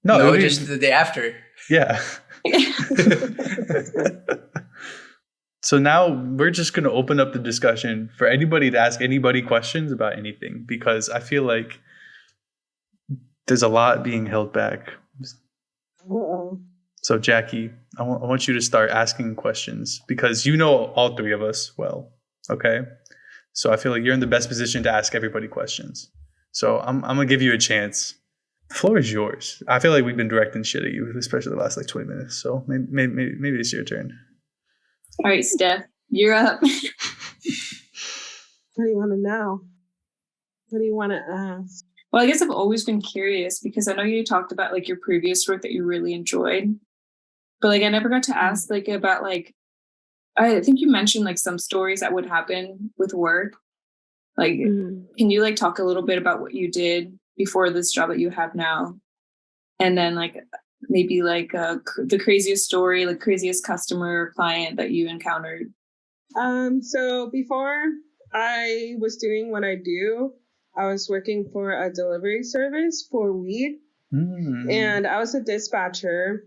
No, just the day after. Yeah. So now we're just going to open up the discussion for anybody to ask anybody questions about anything, because I feel like there's a lot being held back. Uh-oh. So Jackie, I want you to start asking questions because you know all three of us well. Okay. So I feel like you're in the best position to ask everybody questions. So I'm going to give you a chance. The floor is yours. I feel like we've been directing shit at you, especially the last like 20 minutes. So maybe it's your turn. All right, Steph, you're up. What do you want to know? What do you want to ask? Well, I guess I've always been curious because I know you talked about like your previous work that you really enjoyed, but like I never got to ask like about like, I think you mentioned like some stories that would happen with work. Like, can you like talk a little bit about what you did before this job that you have now? And then like maybe like the craziest story, like craziest customer or client that you encountered. So before I was doing what I do, I was working for a delivery service for weed. And I was a dispatcher.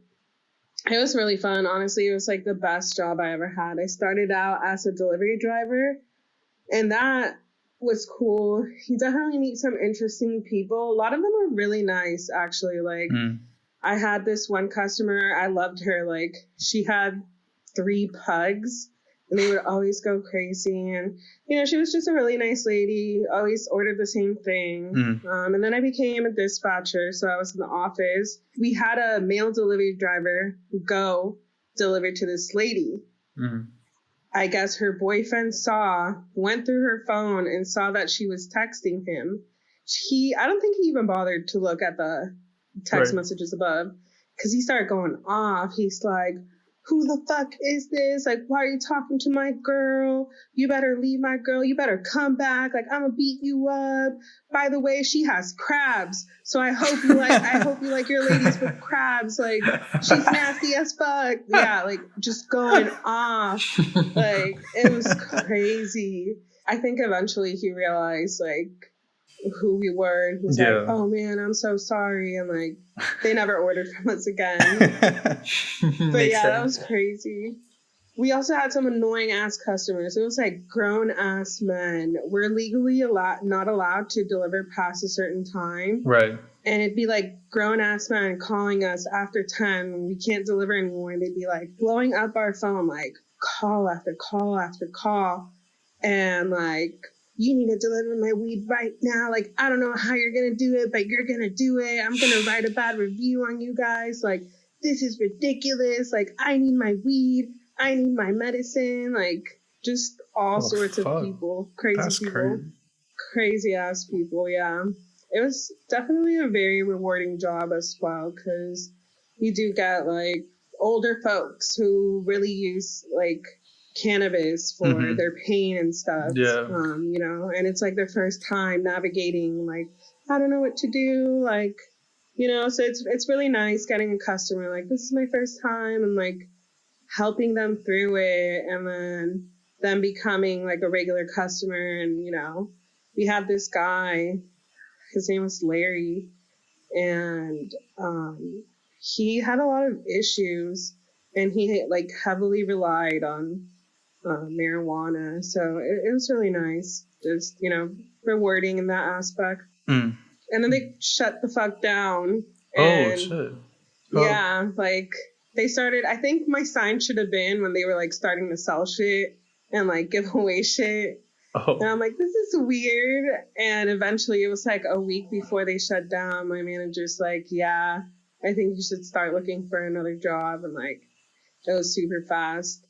It was really fun. Honestly, it was like the best job I ever had. I started out as a delivery driver, and that was cool. You definitely meet some interesting people. A lot of them are really nice, actually. Like, I had this one customer, I loved her. Like, she had 3 pugs, and they would always go crazy. And, you know, she was just a really nice lady, always ordered the same thing. And then I became a dispatcher, so I was in the office. We had a mail delivery driver go deliver to this lady. I guess her boyfriend went through her phone and saw that she was texting him. I don't think he even bothered to look at the text messages above because he started going off. He's like, who the fuck is this? Like, why are you talking to my girl? You better leave my girl. You better come back. Like, I'm gonna beat you up. By the way, she has crabs. So I hope you like your ladies with crabs. Like, she's nasty as fuck. Yeah, like just going off. Like, it was crazy. I think eventually he realized like who we were, and he's like, oh man, I'm so sorry, and like they never ordered from us again. But yeah, that was crazy. We also had some annoying ass customers. It was like grown ass men. We're legally not allowed to deliver past a certain time, right? And it'd be like grown ass men calling us after 10 when we can't deliver anymore, and they'd be like blowing up our phone like call after call after call, and like, you need to deliver my weed right now. Like, I don't know how you're going to do it, but you're going to do it. I'm going to write a bad review on you guys. Like, this is ridiculous. Like, I need my weed. I need my medicine. Like, just all sorts of people. Crazy people. Crazy ass people, yeah. It was definitely a very rewarding job as well because you do get, like, older folks who really use, like, cannabis for their pain and stuff. You know, and it's like their first time navigating, like, I don't know what to do, like, you know, so it's really nice getting a customer like, this is my first time, and like helping them through it, and then them becoming like a regular customer. And you know, we had this guy, his name was Larry, and he had a lot of issues, and he like heavily relied on marijuana, so it was really nice, just, you know, rewarding in that aspect. And then they shut the fuck down. Yeah, like they started, I think my sign should have been when they were like starting to sell shit and like give away shit. And I'm like, this is weird. And eventually it was like a week before they shut down, my manager's like, yeah, I think you should start looking for another job. And like, it was super fast.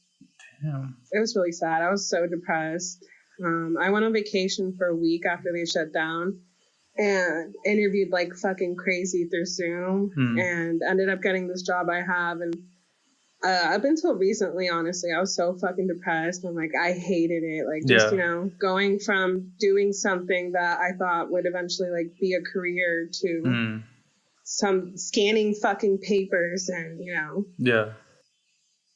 Damn. It was really sad. I was so depressed. I went on vacation for a week after they shut down and interviewed like fucking crazy through Zoom and ended up getting this job I have. And up until recently, honestly, I was so fucking depressed. And like, I hated it. Like, just, you know, going from doing something that I thought would eventually like be a career to some scanning fucking papers and, you know. Yeah.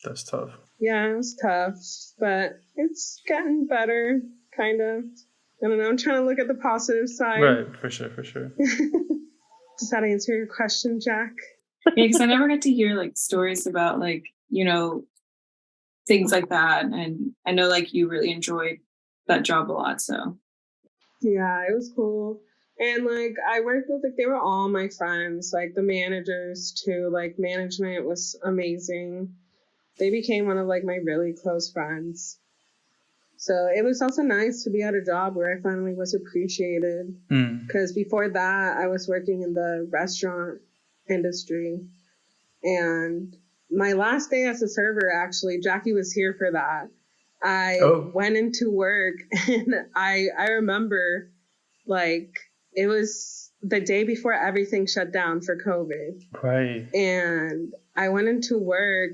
That's tough. Yeah, it was tough, but it's getting better, kind of. I don't know. I'm trying to look at the positive side. Right, for sure. Does that answer your question, Jack? Yeah, because I never got to hear like stories about like, you know, things like that. And I know like you really enjoyed that job a lot, so. Yeah, it was cool. And like I worked with, like, they were all my friends, like the managers too. Like management was amazing. They became one of like my really close friends. So it was also nice to be at a job where I finally was appreciated. Because before that, I was working in the restaurant industry. And my last day as a server, actually, Jackie was here for that. I went into work and I remember, like, it was the day before everything shut down for COVID. Right. And I went into work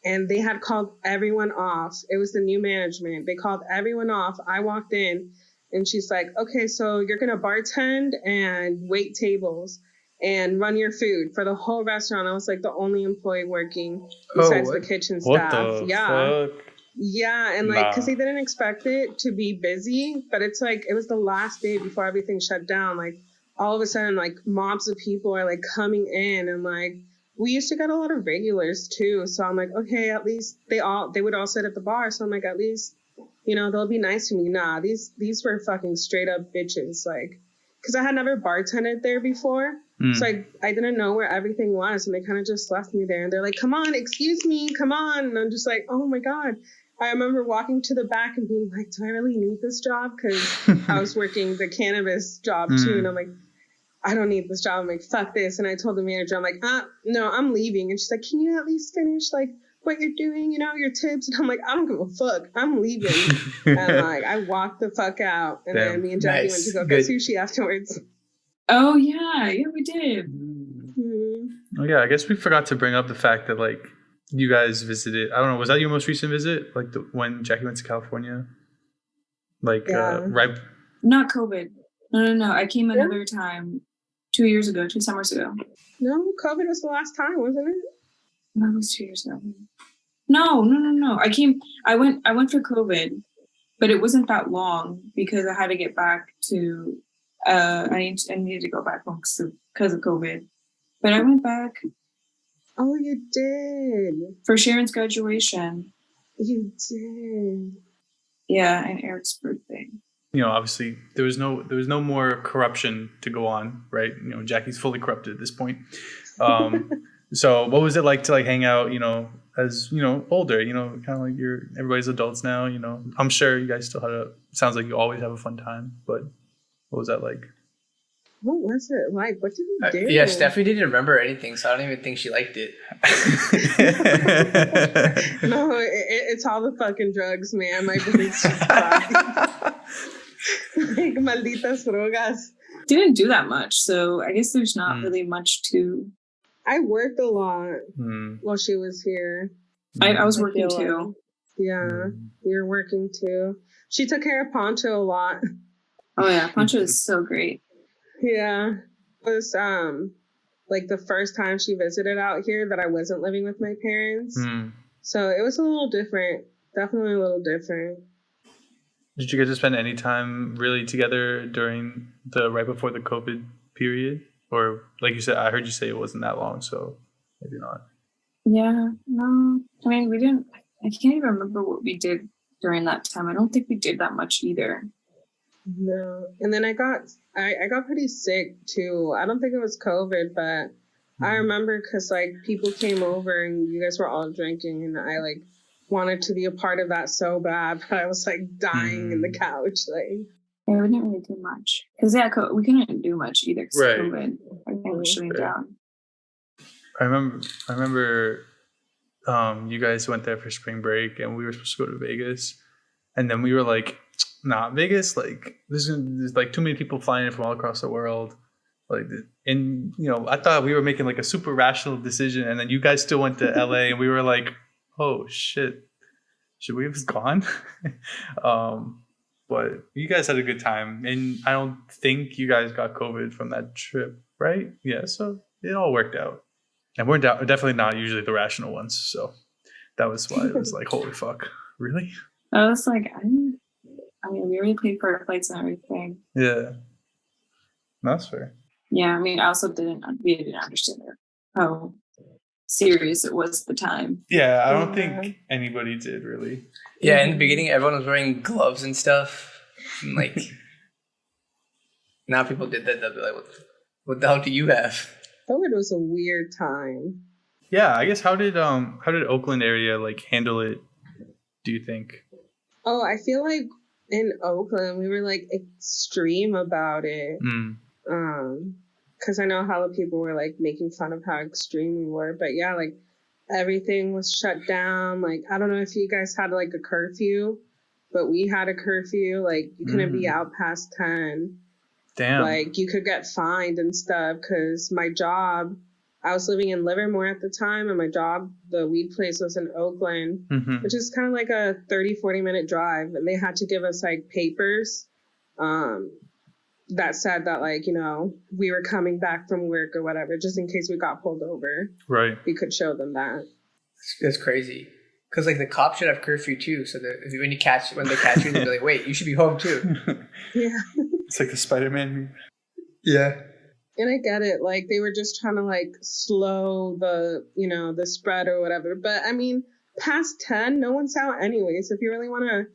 and they had called everyone off. It was the new management. They called everyone off. I walked in and she's like, okay, so you're going to bartend and wait tables and run your food for the whole restaurant. I was like the only employee working besides the kitchen staff. What the fuck? Yeah, and like, because they didn't expect it to be busy, but it's like, it was the last day before everything shut down. Like, all of a sudden, like, mobs of people are like coming in, and like, we used to get a lot of regulars too. So I'm like, okay, at least they would all sit at the bar. So I'm like, at least, you know, they'll be nice to me. Nah, these were fucking straight up bitches. Like, because I had never bartended there before. So I didn't know where everything was, and they kind of just left me there. And they're like, come on, excuse me, come on. And I'm just like, oh my God. I remember walking to the back and being like, do I really need this job? Because I was working the cannabis job too. And I'm like, I don't need this job. I'm like, fuck this. And I told the manager, I'm like, no, I'm leaving. And she's like, can you at least finish like what you're doing, you know, your tips? And I'm like, I don't give a fuck. I'm leaving. And like, I walked the fuck out. And then me and Jackie went to go get sushi afterwards. Oh, yeah, we did. Oh, yeah, I guess we forgot to bring up the fact that, like, you guys visited, I don't know, was that your most recent visit? Like, when Jackie went to California? Like, right? Not COVID. No. I came another time 2 years ago, 2 summers ago. No, COVID was the last time, wasn't it? That was 2 years ago. No. I went for COVID, but it wasn't that long because I had to get back to, I needed to go back home because of COVID. But I went back. Oh, you did. For Sharon's graduation. You did. Yeah, and Eric's birthday. You know, obviously there was no more corruption to go on, right? You know, Jackie's fully corrupted at this point. So what was it like to like hang out, you know, as, you know, older, you know, kind of like everybody's adults now, you know? I'm sure you guys still sounds like you always have a fun time, but what was that like? What was it like? What did we do? Yeah, Stephanie didn't remember anything, so I don't even think she liked it. No, it's all the fucking drugs, man. My brain's just like malditas drogas. Didn't do that much, so I guess there's not really much to. I worked a lot while she was here. I was working too. Yeah, we were working too. She took care of Poncho a lot. Oh yeah, Poncho is so great. Yeah, it was like the first time she visited out here that I wasn't living with my parents. So it was a little different, definitely a little different. Did you get to spend any time really together during right before the COVID period? Or like you said, I heard you say it wasn't that long, so maybe not. Yeah, no. I mean, we didn't, I can't even remember what we did during that time. I don't think we did that much either. No. And then I got pretty sick too. I don't think it was COVID, but I remember because like people came over and you guys were all drinking and I like wanted to be a part of that so bad, but I was like dying in the couch. Like, yeah, we didn't really do much because we couldn't do much either because COVID. Everything was shutting down. I remember you guys went there for spring break and we were supposed to go to Vegas, and then we were like, nah, Vegas, like there's like too many people flying in from all across the world. Like, and you know, I thought we were making like a super rational decision, and then you guys still went to LA, and we were like, oh shit, should we have gone? But you guys had a good time, and I don't think you guys got COVID from that trip, right? Yeah, so it all worked out, and we're definitely not usually the rational ones, so that was why it was like, holy fuck, really? I was like, I mean, we already paid for our flights and everything. Yeah, that's fair. Yeah, I mean, we didn't understand how serious it was at the time. Yeah, I don't think anybody did really. Yeah, in the beginning, everyone was wearing gloves and stuff. And like, Now people did that, they'll be like, what the hell do you have? COVID was a weird time. Yeah, I guess how did Oakland area like handle it, do you think? Oh, I feel like in Oakland we were like extreme about it. Because I know how people were like making fun of how extreme we were, but yeah, like everything was shut down. Like, I don't know if you guys had like a curfew, but we had a curfew. Like, you couldn't be out past 10. Damn. Like, you could get fined and stuff. Because my job, I was living in Livermore at the time, and my job, the weed place, was in Oakland, which is kind of like a 30-40 minute drive. And they had to give us like papers that said that, like, you know, we were coming back from work or whatever, just in case we got pulled over. Right. We could show them that. That's crazy. Because, like, the cops should have curfew, too. So that when they catch you, they'll be like, wait, you should be home, too. Yeah. It's like the Spider-Man meme. Yeah. And I get it. Like, they were just trying to, like, slow the, you know, the spread or whatever. But, I mean, past 10, no one's out anyway. So if you really want to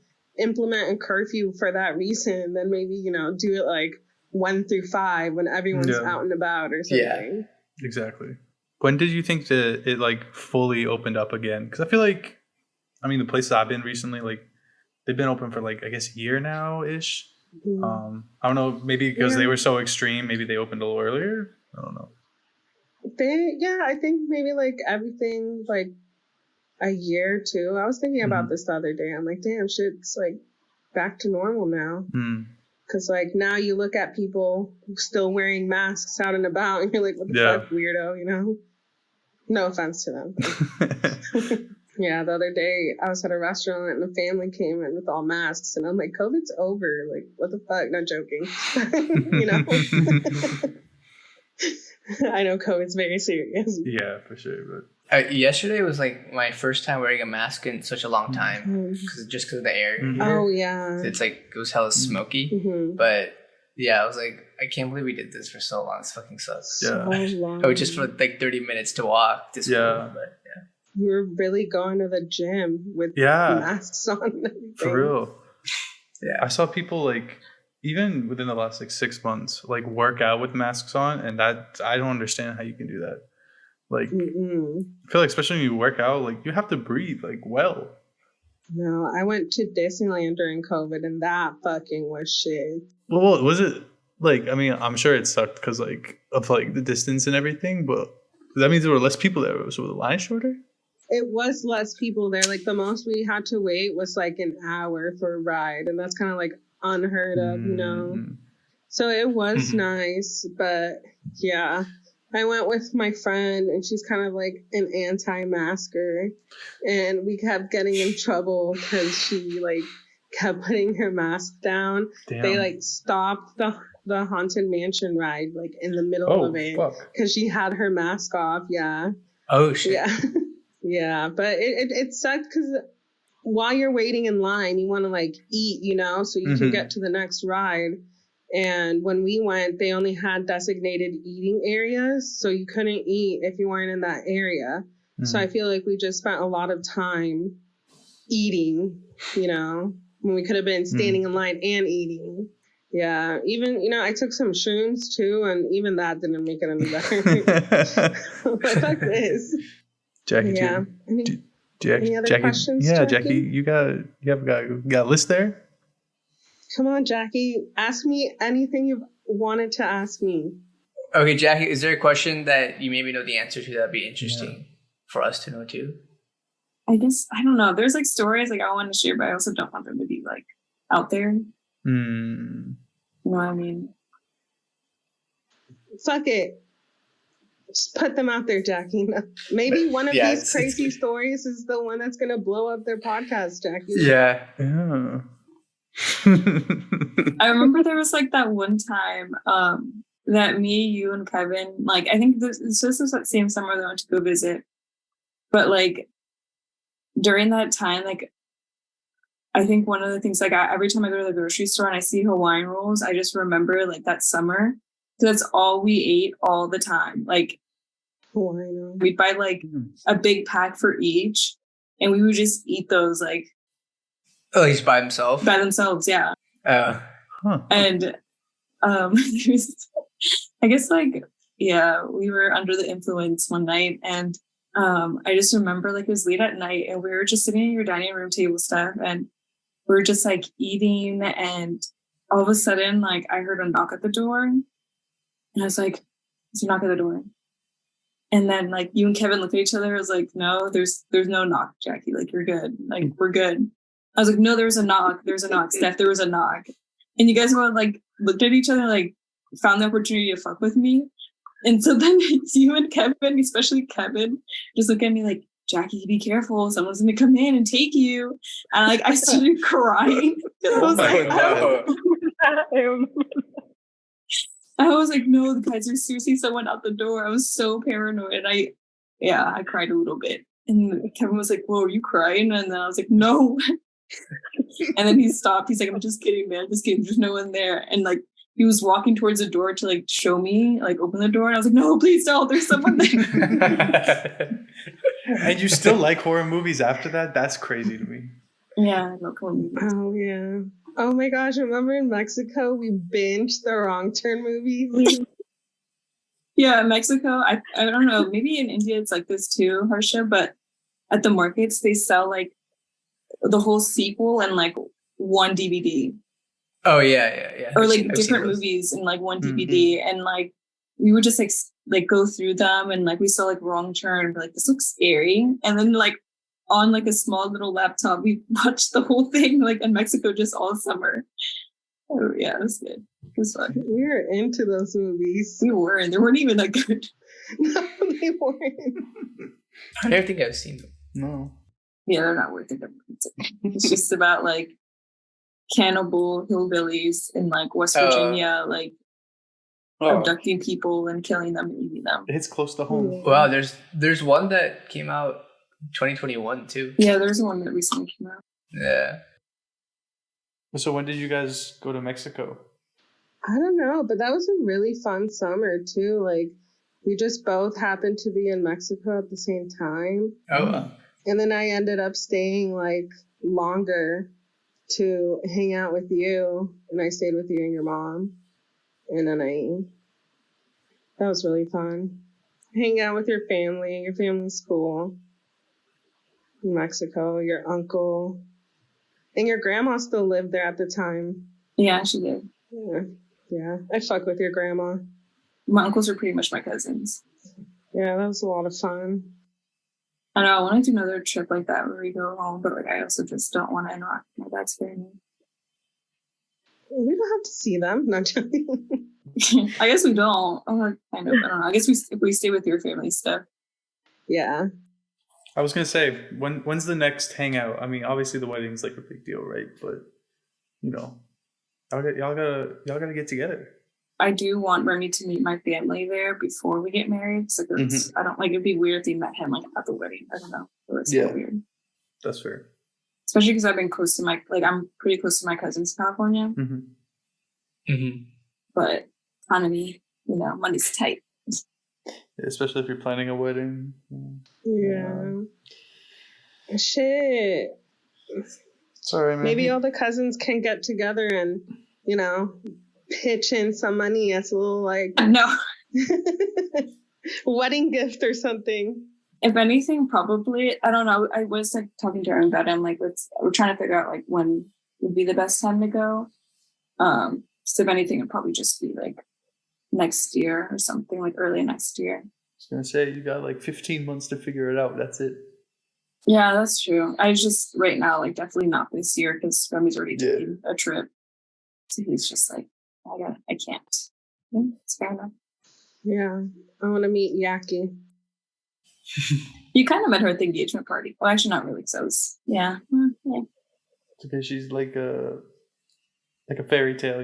implement a curfew for that reason, then maybe, you know, do it, like, 1 through 5 when everyone's out and about or something. Yeah, exactly. When did you think that it like fully opened up again? Because I feel like, I mean, the places I've been recently, like they've been open for like, I guess, a year now ish. I don't know, maybe because they were so extreme, maybe they opened a little earlier. I don't know. I think maybe like everything like a year or two. I was thinking about this the other day. I'm like, damn, shit's like back to normal now. Because, like, now you look at people still wearing masks out and about, and you're like, what the fuck, weirdo, you know? No offense to them. Yeah, the other day, I was at a restaurant, and the family came in with all masks, and I'm like, COVID's over. Like, what the fuck? Not joking. You know? I know COVID's very serious. Yeah, for sure. But yesterday was, like, my first time wearing a mask in such a long time. Just because of the air. Oh, yeah. It's like, it was hella smoky. But, yeah, I was like, I can't believe we did this for so long. This fucking sucks. So long. Oh, just for, like, 30 minutes to walk to school. Yeah. But, we were really going to the gym with masks on and everything. For real. Yeah. I saw people, like, even within the last, like, 6 months, like, work out with masks on. And that, I don't understand how you can do that. Like, I feel like especially when you work out, like, you have to breathe, like, well. No, I went to Disneyland during COVID, and that fucking was shit. Well, was it, like, I mean, I'm sure it sucked because, like, of, like, the distance and everything, but that means there were less people there. So was the line shorter? It was less people there. Like, the most we had to wait was, like, an hour for a ride, and that's kind of, like, unheard of, you know? So it was nice, but, yeah. I went with my friend, and she's kind of like an anti-masker, and we kept getting in trouble because she like kept putting her mask down. Damn. They like stopped the Haunted Mansion ride like in the middle of it because she had her mask off. Yeah. Oh shit. Yeah. Yeah, but it sucked because while you're waiting in line, you want to like eat, you know, so you can get to the next ride. And when we went, they only had designated eating areas. So you couldn't eat if you weren't in that area. So I feel like we just spent a lot of time eating, you know, when we could have been standing in line and eating. Yeah. Even, you know, I took some shrooms too. And even that didn't make it any better. But fuck this. Jackie, yeah. Any other questions? Yeah, Jackie, you got a list there? Come on, Jackie. Ask me anything you've wanted to ask me. Okay, Jackie, is there a question that you maybe know the answer to that'd be interesting for us to know too? I guess, I don't know. There's like stories like I want to share, but I also don't want them to be like out there. You know what I mean? Fuck it. Just put them out there, Jackie. Maybe one of these crazy stories is the one that's going to blow up their podcast, Jackie. Yeah. I remember there was like that one time that me, you, and Kevin, like, I think this was that same summer that I went to go visit. But like during that time, like, I think one of the things, like, every time I go to the grocery store and I see Hawaiian rolls, I just remember like that summer. So that's all we ate all the time. Like, we'd buy like a big pack for each, and we would just eat those like. Oh, he's by himself? By themselves, yeah. Huh. And I guess we were under the influence one night, and I just remember like it was late at night, and we were just sitting at your dining room table stuff, and we were just like eating, and all of a sudden like I heard a knock at the door, and I was like, "There's a knock at the door." And then like you and Kevin looked at each other. I was like, "No, there's no knock, Jackie. Like you're good. Like we're good." I was like, "No, there's a knock. There's a knock, Steph. There was a knock." And you guys were like looked at each other, like found the opportunity to fuck with me. And so then you and Kevin, especially Kevin, just look at me like, "Jackie, be careful. Someone's gonna come in and take you." And like I started crying. I was I was like, "No, guys, there's seriously someone out the door." I was so paranoid. I cried a little bit. And Kevin was like, "Whoa, are you crying?" And then I was like, "No." And then he stopped. He's like, "I'm just kidding, man. Just kidding. There's no one there." And like he was walking towards the door to like show me, like open the door. And I was like, "No, please don't. There's someone there." And you still like horror movies after that? That's crazy to me. Yeah, I love horror movies. Oh yeah. Oh my gosh, remember in Mexico we binged the Wrong Turn movies? Yeah, Mexico. I don't know. Maybe in India it's like this too, Harsha. But at the markets they sell like the whole sequel and like one DVD. Oh yeah. Or like different movies in like one DVD, and like we would just like go through them, and like we saw like Wrong Turn, and be like, "This looks scary," and then like on like a small little laptop we watched the whole thing like in Mexico just all summer. Oh yeah, it was good. It was fun. We were into those movies. We were, and they weren't even that good. No, they weren't. I don't think I've seen them. No. Yeah, they're not worth it. It's just about like cannibal hillbillies in like West Virginia, like abducting people and killing them and eating them. It's close to home. Wow, there's one that came out 2021 too. Yeah, there's one that recently came out. Yeah. So when did you guys go to Mexico? I don't know, but that was a really fun summer too. Like we just both happened to be in Mexico at the same time. Oh wow. And then I ended up staying like longer to hang out with you, and I stayed with you and your mom. And then that was really fun. Hang out with your family's cool. In Mexico, your uncle. And your grandma still lived there at the time. Yeah, she did. Yeah. I fuck with your grandma. My uncles are pretty much my cousins. Yeah, that was a lot of fun. I know, I want to do another trip like that where we go home, but like I also just don't want to interact with my dad's family. We don't have to see them. Not joking. I guess we don't. I don't know. I guess if we stay with your family stuff. Yeah. I was gonna say, when's the next hangout? I mean, obviously the wedding's like a big deal, right? But you know, y'all gotta get together. I do want Remy to meet my family there before we get married. So I don't like, it'd be weird if they met him like at the wedding. I don't know. It's weird. That's fair. Especially because I've been close to I'm pretty close to my cousins in California. But economy, money's tight. Yeah, especially if you're planning a wedding. Yeah. Shit. Sorry, man. Maybe all the cousins can get together and, pitch in some money as a little no wedding gift or something. If anything, probably, I don't know. I was talking to her about it. I'm like, we're trying to figure out when would be the best time to go. So if anything, it'd probably just be next year or something, early next year. I was gonna say you got 15 months to figure it out. That's it. Yeah, that's true. I just right now definitely not this year because Remy's already taking a trip. So he's just I can't. Yeah, it's fair enough. Yeah, I want to meet Yaki. You kind of met her at the engagement party. Well, actually, not really. Because I was, yeah. It's okay. She's like a fairy tale,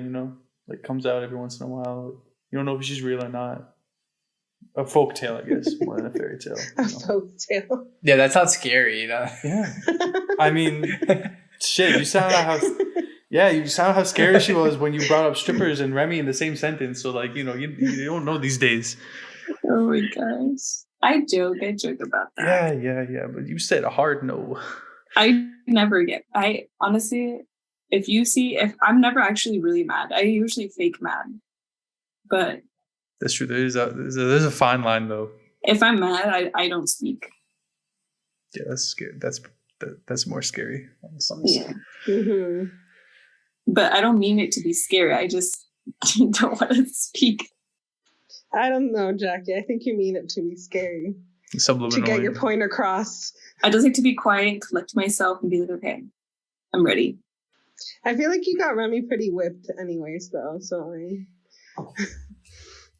comes out every once in a while. You don't know if she's real or not. A folk tale, I guess, more than a fairy tale. A folk tale. Yeah, that sounds scary, Yeah. I mean, shit. You saw how scary she was when you brought up strippers and Remy in the same sentence. So, you don't know these days. Oh my gosh. I joke about that. Yeah. But you said a hard no. I never get. I honestly, if I'm never actually really mad. I usually fake mad. But that's true. There's a fine line though. If I'm mad, I don't speak. Yeah, that's scary. That's more scary. Yeah. Mm-hmm. But I don't mean it to be scary. I just don't want to speak. I don't know, Jackie. I think you mean it to be scary. Subliminal. To get your point across. I just like to be quiet and collect myself and be like, okay, I'm ready. I feel like you got Remy pretty whipped anyways, though. So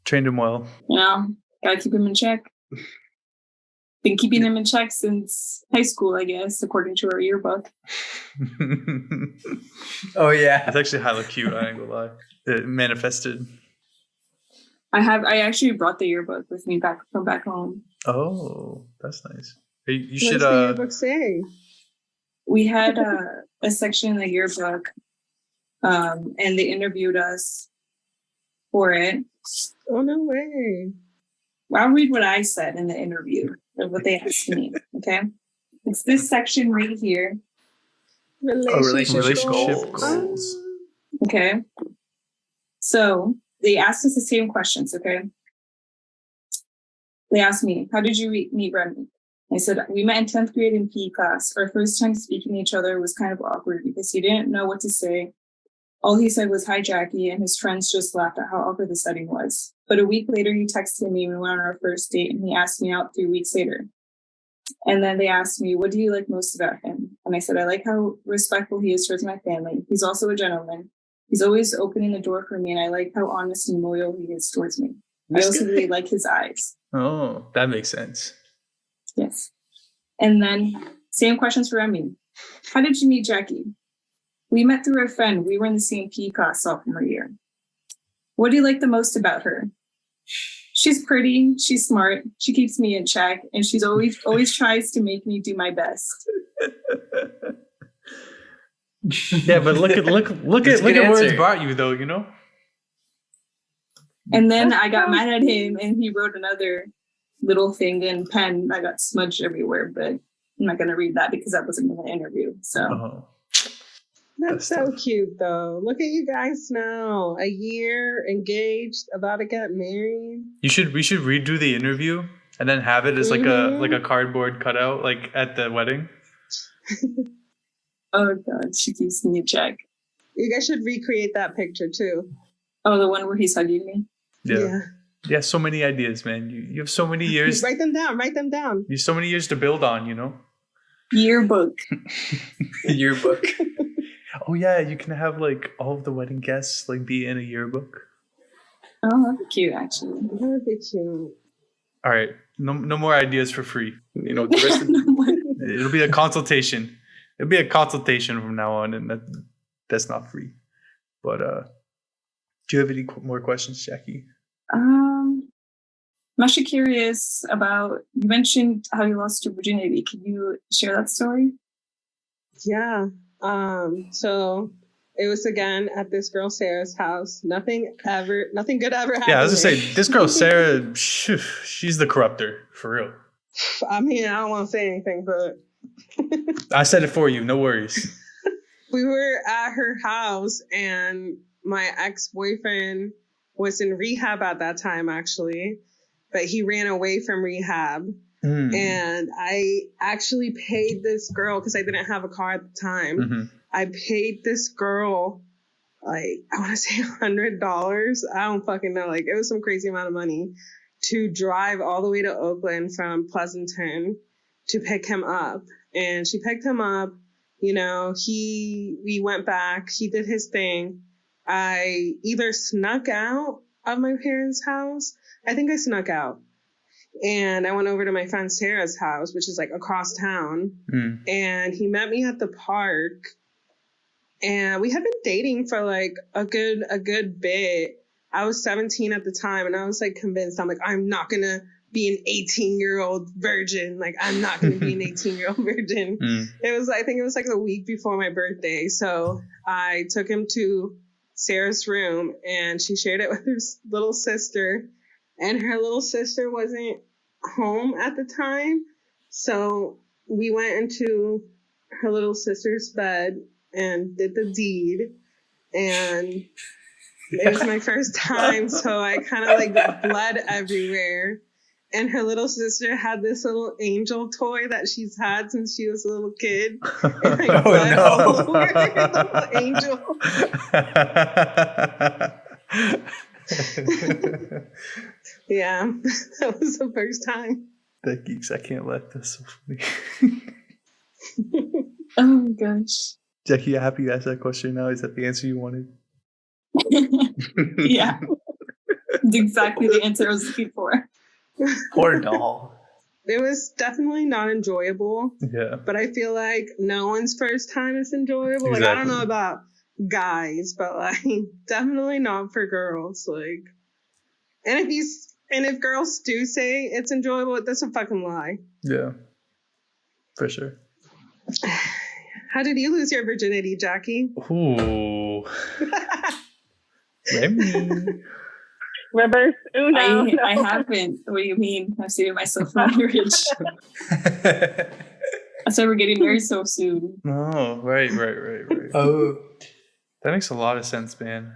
trained him well. Gotta keep him in check. Been keeping him in check since high school, I guess, according to our yearbook. Oh yeah, it's actually hella cute. I ain't gonna lie. It manifested. I actually brought the yearbook with me from back home. Oh, that's nice. You should. What's the yearbook say? We had a section in the yearbook, and they interviewed us for it. Oh no way! I'll read what I said in the interview, or what they asked me. Okay, it's this section right here. Relationship goals. Okay, so they asked us the same questions. Okay, they asked me, "How did you meet Remy?" I said, "We met in 10th grade in PE class. Our first time speaking to each other was kind of awkward because he didn't know what to say. All he said was, 'Hi, Jackie,' and his friends just laughed at how awkward the setting was. But a week later, he texted me and we went on our first date, and he asked me out 3 weeks later. And then they asked me, 'What do you like most about him?' And I said, 'I like how respectful he is towards my family. He's also a gentleman. He's always opening the door for me, and I like how honest and loyal he is towards me. I also really like his eyes.'" Oh, that makes sense. Yes. And then same questions for Remy. "How did you meet Jackie?" "We met through a friend. We were in the same PE class sophomore year." "What do you like the most about her?" "She's pretty, she's smart, she keeps me in check, and she's always tries to make me do my best." Yeah, but look at where it's brought you though, you know? And then I got mad at him and he wrote another little thing in pen that got smudged everywhere, but I'm not going to read that because that wasn't in the interview. So That's so cute though. Look at you guys now. A year, engaged, about to get married. We should redo the interview and then have it as like a cardboard cutout like at the wedding. Oh God, she keeps me in check. You guys should recreate that picture too. Oh, the one where he's hugging me? Yeah, so many ideas, man. You have so many years. Write them down. You have so many years to build on, you know? Yearbook. Yearbook. Oh yeah, you can have like all of the wedding guests like be in a yearbook. Oh, that'd be cute, actually. That would be cute. All right, no more ideas for free. You know, the rest of it'll be a consultation. It'll be a consultation from now on, and that's not free. But do you have any more questions, Jackie? I'm actually curious about, you mentioned how you lost your virginity. Can you share that story? Yeah. So it was again at this girl Sarah's house. Nothing good ever happened. Yeah, I was gonna say this girl Sarah, she's the corrupter for real. I mean, I don't want to say anything, but I said it for you. No worries. We were at her house, and my ex-boyfriend was in rehab at that time, actually, but he ran away from rehab. And I actually paid this girl, because I didn't have a car at the time. Mm-hmm. I paid this girl, like, I want to say $100. I don't fucking know. Like, it was some crazy amount of money to drive all the way to Oakland from Pleasanton to pick him up. And she picked him up. You know, we went back. He did his thing. I either snuck out of my parents' house. I think I snuck out. And I went over to my friend Sarah's house, which is like across town. And he met me at the park. And we had been dating for like a good bit. I was 17 at the time, and I was like convinced. I'm like, I'm not going to be an 18-year-old virgin. Like, I'm not going to be an 18-year-old virgin. I think it was like a week before my birthday. So I took him to Sarah's room, and she shared it with her little sister. And her little sister wasn't home at the time. So we went into her little sister's bed and did the deed. And It was my first time, so I kind of like bled everywhere. And her little sister had this little angel toy that she's had since she was a little kid. And I bled all over her little angel. Yeah, that was the first time. That geeks, I can't let this. Oh my gosh. Jackie, you happy to ask that question now? Is that the answer you wanted? Yeah. It's exactly the answer I was looking for. Poor doll. It was definitely not enjoyable. Yeah. But I feel like no one's first time is enjoyable. Exactly. Like, I don't know about guys, but like definitely not for girls. Like, and if girls do say it's enjoyable, that's a fucking lie. Yeah. For sure. How did you lose your virginity, Jackie? Ooh. Remy. Reverse Uno. I haven't. What do you mean? I've saved myself from marriage. That's why we're getting married so soon. Oh, right. Oh. That makes a lot of sense, man.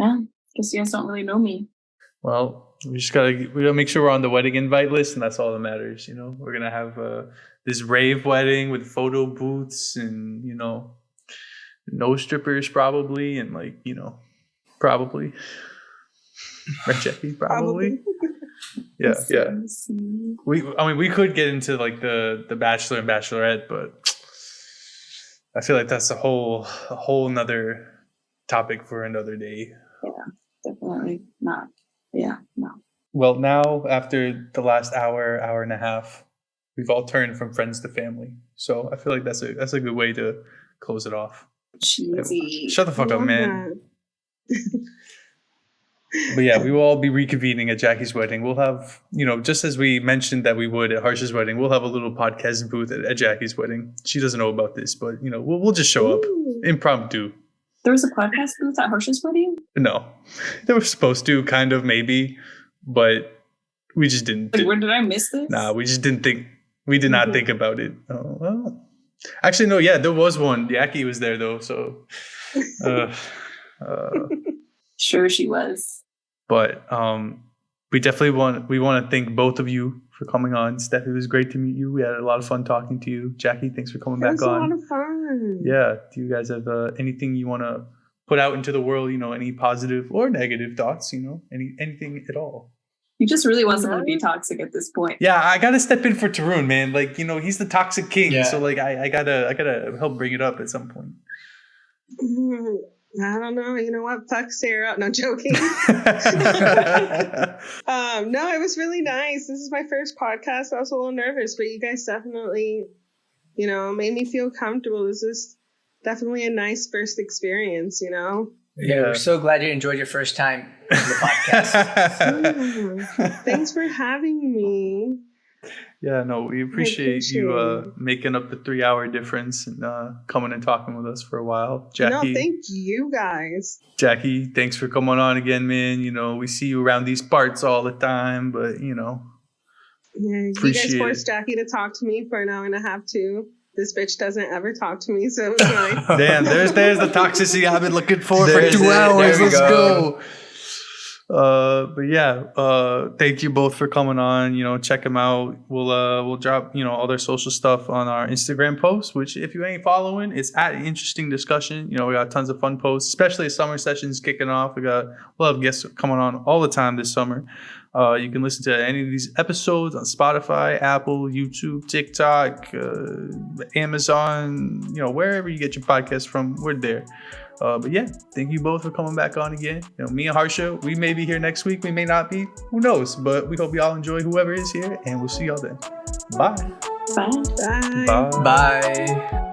Yeah. Guess you guys don't really know me. Well, we gotta make sure we're on the wedding invite list, and that's all that matters. You know, we're gonna have this rave wedding with photo booths and no strippers probably, and probably. Right, Jackie? Probably. Yeah. We could get into like the Bachelor and Bachelorette, but I feel like that's a whole nother topic for another day. Yeah, definitely not. Yeah, no. Well, now after the last hour and a half, we've all turned from friends to family. So I feel like that's a good way to close it off. Cheesy. Shut the fuck up, man. But yeah, we will all be reconvening at Jackie's wedding. We'll have, just as we mentioned that we would at Harsh's wedding, we'll have a little podcast booth at Jackie's wedding. She doesn't know about this, but we'll just show up impromptu. There was a podcast booth at Harsh's wedding? No, they were supposed to, kind of, maybe, but we just didn't. Where did I miss this? Nah, we just didn't think. We did not think about it. Oh, well. Actually, no. Yeah, there was one. Jackie was there though, so. Sure, she was. But we definitely want to thank both of you for coming on. Steph, it was great to meet you. We had a lot of fun talking to you. Jackie, thanks for coming back on. It was a lot of fun. Yeah. Do you guys have anything you want to put out into the world? Any positive or negative thoughts? Anything at all? You just really want someone to be toxic at this point. Yeah, I gotta step in for Tarun, man. Like, he's the toxic king. Yeah. So like, I gotta help bring it up at some point. I don't know. You know what? Fuck Sarah. No, joking. No, it was really nice. This is my first podcast. I was a little nervous, but you guys definitely, made me feel comfortable. This is definitely a nice first experience, Yeah, we're so glad you enjoyed your first time on the podcast. Thanks for having me. Yeah, no, we appreciate you making up the 3-hour difference and coming and talking with us for a while. Jackie. No, thank you guys. Jackie, thanks for coming on again, man. We see you around these parts all the time, but Yeah, you guys forced Jackie to talk to me for an hour and a half too. This bitch doesn't ever talk to me, so it was nice. Damn, there's the toxicity I've been looking for 2 hours. Let's go. But yeah, thank you both for coming on. Check them out. We'll drop all their social stuff on our Instagram post, which if you ain't following, it's at Interesting Discussion. We got tons of fun posts, especially as summer sessions kicking off. We'll have guests coming on all the time this summer. You can listen to any of these episodes on Spotify, Apple, YouTube, TikTok, Amazon, wherever you get your podcast from, we're there. But yeah, thank you both for coming back on again. Me and Harsha, we may be here next week. We may not be. Who knows? But we hope y'all enjoy whoever is here, and we'll see y'all then. Bye. Bye. Bye. Bye. Bye.